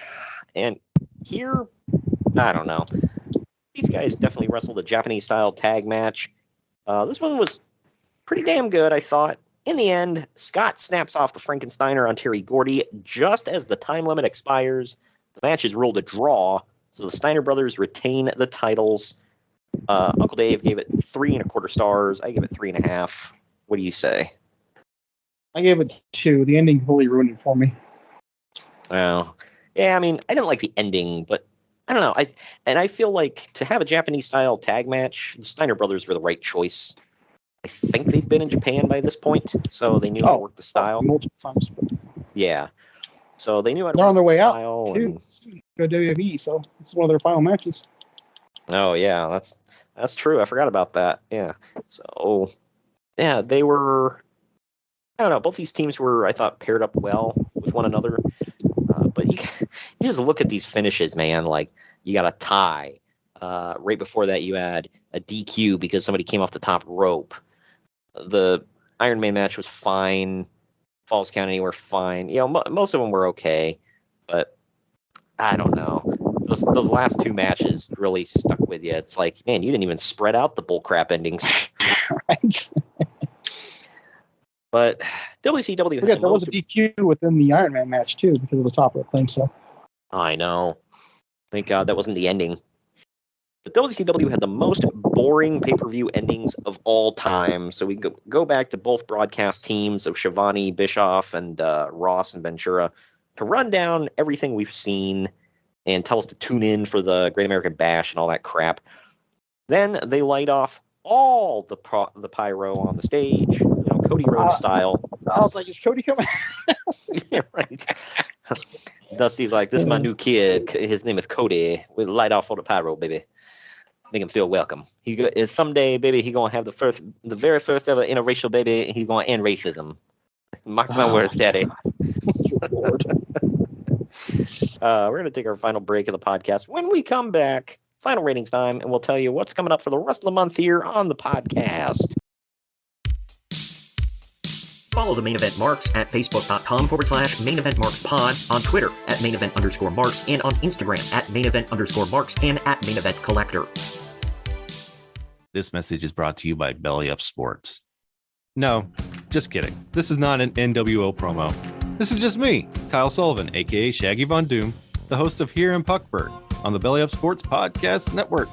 And here, I don't know. These guys definitely wrestled a Japanese-style tag match. This one was pretty damn good, I thought. In the end, Scott snaps off the Frankensteiner on Terry Gordy just as the time limit expires. The match is ruled a draw, so the Steiner brothers retain the titles. Uncle Dave gave it 3 1/4 stars. I give it 3.5. What do you say? I gave it 2. The ending completely ruined it for me. Oh, yeah. I mean, I didn't like the ending, but I don't know. I feel like to have a Japanese-style tag match, the Steiner brothers were the right choice. I think they've been in Japan by this point, so they knew how to work the style. Multiple times. Yeah. So they knew how to They're work on their way the out, style. too. Go WWE, so it's one of their final matches. Oh, yeah. That's true. I forgot about that. Yeah. So, yeah, they were... I don't know. Both these teams were, I thought, paired up well with one another. But you just look at these finishes, man. Like, you got a tie. Right before that, you had a DQ because somebody came off the top rope. The Iron Man match was fine. Falls Count Anywhere, fine. You know, most of them were okay. But I don't know. Those last 2 matches really stuck with you. It's like, man, you didn't even spread out the bullcrap endings. Right? But WCW... Forget, there was a DQ within the Iron Man match, too, because of the top rope thing, so... I know. Thank God that wasn't the ending. But WCW had the most boring pay-per-view endings of all time. So we go back to both broadcast teams of Shivani, Bischoff, and Ross and Ventura to run down everything we've seen and tell us to tune in for the Great American Bash and all that crap. Then they light off all the pyro on the stage, you know, Cody Rhodes style. I was like, is Cody coming? Yeah, right. Dusty's like, this is my new kid. His name is Cody. We light off all the pyro, baby. Make him feel welcome. Someday, baby, he's going to have the very first ever interracial baby, and he's going to end racism. Mark my words, daddy. We're going to take our final break of the podcast. When we come back, final ratings time, and we'll tell you what's coming up for the rest of the month here on the podcast. Follow the Main Event Marks at facebook.com/Main Event Marks Pod, on Twitter at Main Event _Marks, and on Instagram at Main Event _Marks and at Main Event Collector. This message is brought to you by Belly Up Sports. No, just kidding. This is not an NWO promo. This is just me, Kyle Sullivan, aka Shaggy Von Doom, the host of Here in Puckburg on the Belly Up Sports Podcast Network.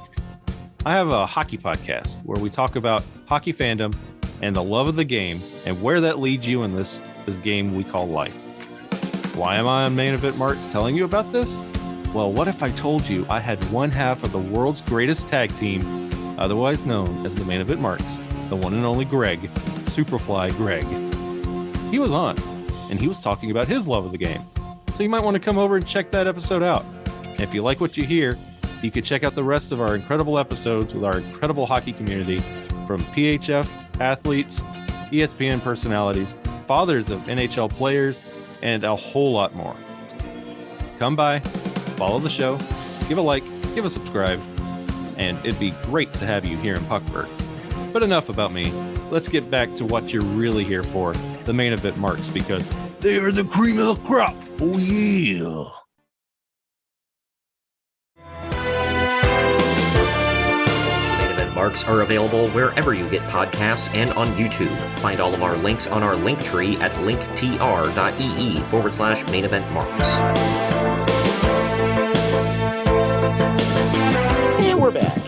I have a hockey podcast where we talk about hockey fandom and the love of the game, and where that leads you in this game we call life. Why am I on Main Event Marks telling you about this? Well, what if I told you I had one half of the world's greatest tag team, otherwise known as the Main Event Marks, the one and only Greg, Superfly Greg. He was on, and he was talking about his love of the game. So you might want to come over and check that episode out. And if you like what you hear, you can check out the rest of our incredible episodes with our incredible hockey community, from PHF athletes, ESPN personalities, fathers of NHL players, and a whole lot more. Come by, follow the show, give a like, give a subscribe, and it'd be great to have you here in Puckburg. But enough about me. Let's get back to what you're really here for, the Main Event Marks, because they are the cream of the crop. Oh yeah. Marks are available wherever you get podcasts and on YouTube. Find all of our links on our link tree at linktr.ee/Main Event Marks. And we're back.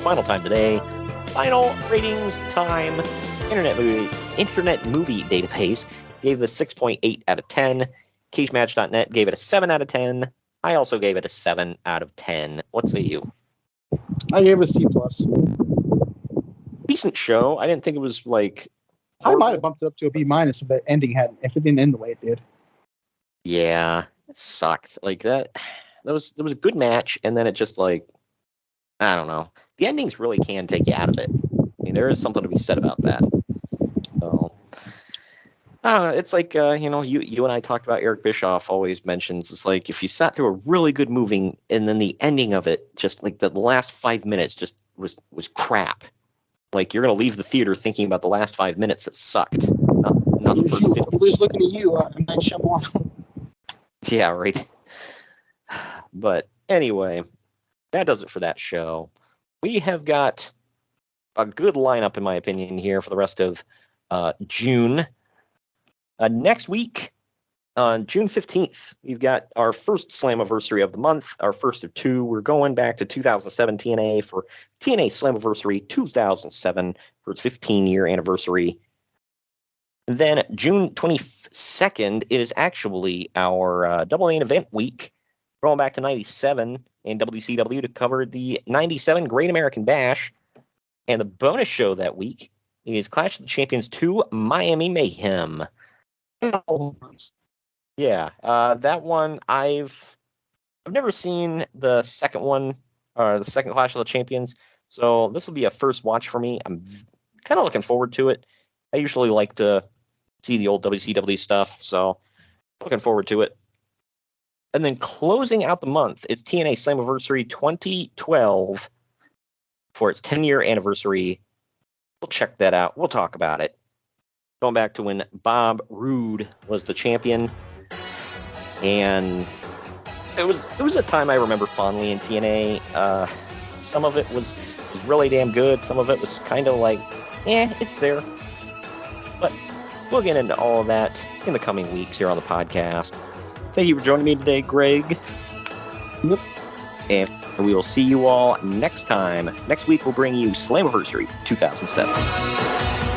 Final time today. Final ratings time. Internet Movie Database gave this 6.8 out of 10. CageMatch.net gave it a 7 out of 10. I also gave it a 7 out of 10. What say you? I gave it a C+. Decent show. I didn't think it was like I might have bumped it up to a B- if the ending if it didn't end the way it did. Yeah, it sucked. Like that was a good match, and then it just like, I don't know. The endings really can take you out of it. I mean, there is something to be said about that. So, I don't know. It's like, you and I talked about. Eric Bischoff always mentions, it's like if you sat through a really good movie and then the ending of it, just like the last 5 minutes just was crap. Like you're going to leave the theater thinking about the last 5 minutes that sucked. Not the first 50. Everybody's looking at you. M. Night Shyamalan. Yeah, right. But anyway, that does it for that show. We have got a good lineup, in my opinion, here for the rest of June. Next week, on June 15th, we've got our first Slammiversary of the month, our first of two. We're going back to 2007 TNA for TNA Slammiversary 2007 for its 15-year anniversary. Then June 22nd is actually our double main event week. We're going back to 97 in WCW to cover the 97 Great American Bash. And the bonus show that week is Clash of the Champions 2 Miami Mayhem. Yeah, that one I've never seen the second one, the second Clash of the Champions. So this will be a first watch for me. I'm kind of looking forward to it. I usually like to see the old WCW stuff, so looking forward to it. And then closing out the month is TNA Slammiversary 2012 for its 10-year anniversary. We'll check that out. We'll talk about it. Going back to when Bob Rood was the champion. And it was a time I remember fondly in TNA. Some of it was really damn good. Some of it was kind of like, it's there. But we'll get into all of that in the coming weeks here on the podcast. Thank you for joining me today, Greg. Yep. And we will see you all next time. Next week, we'll bring you Slammiversary 2007.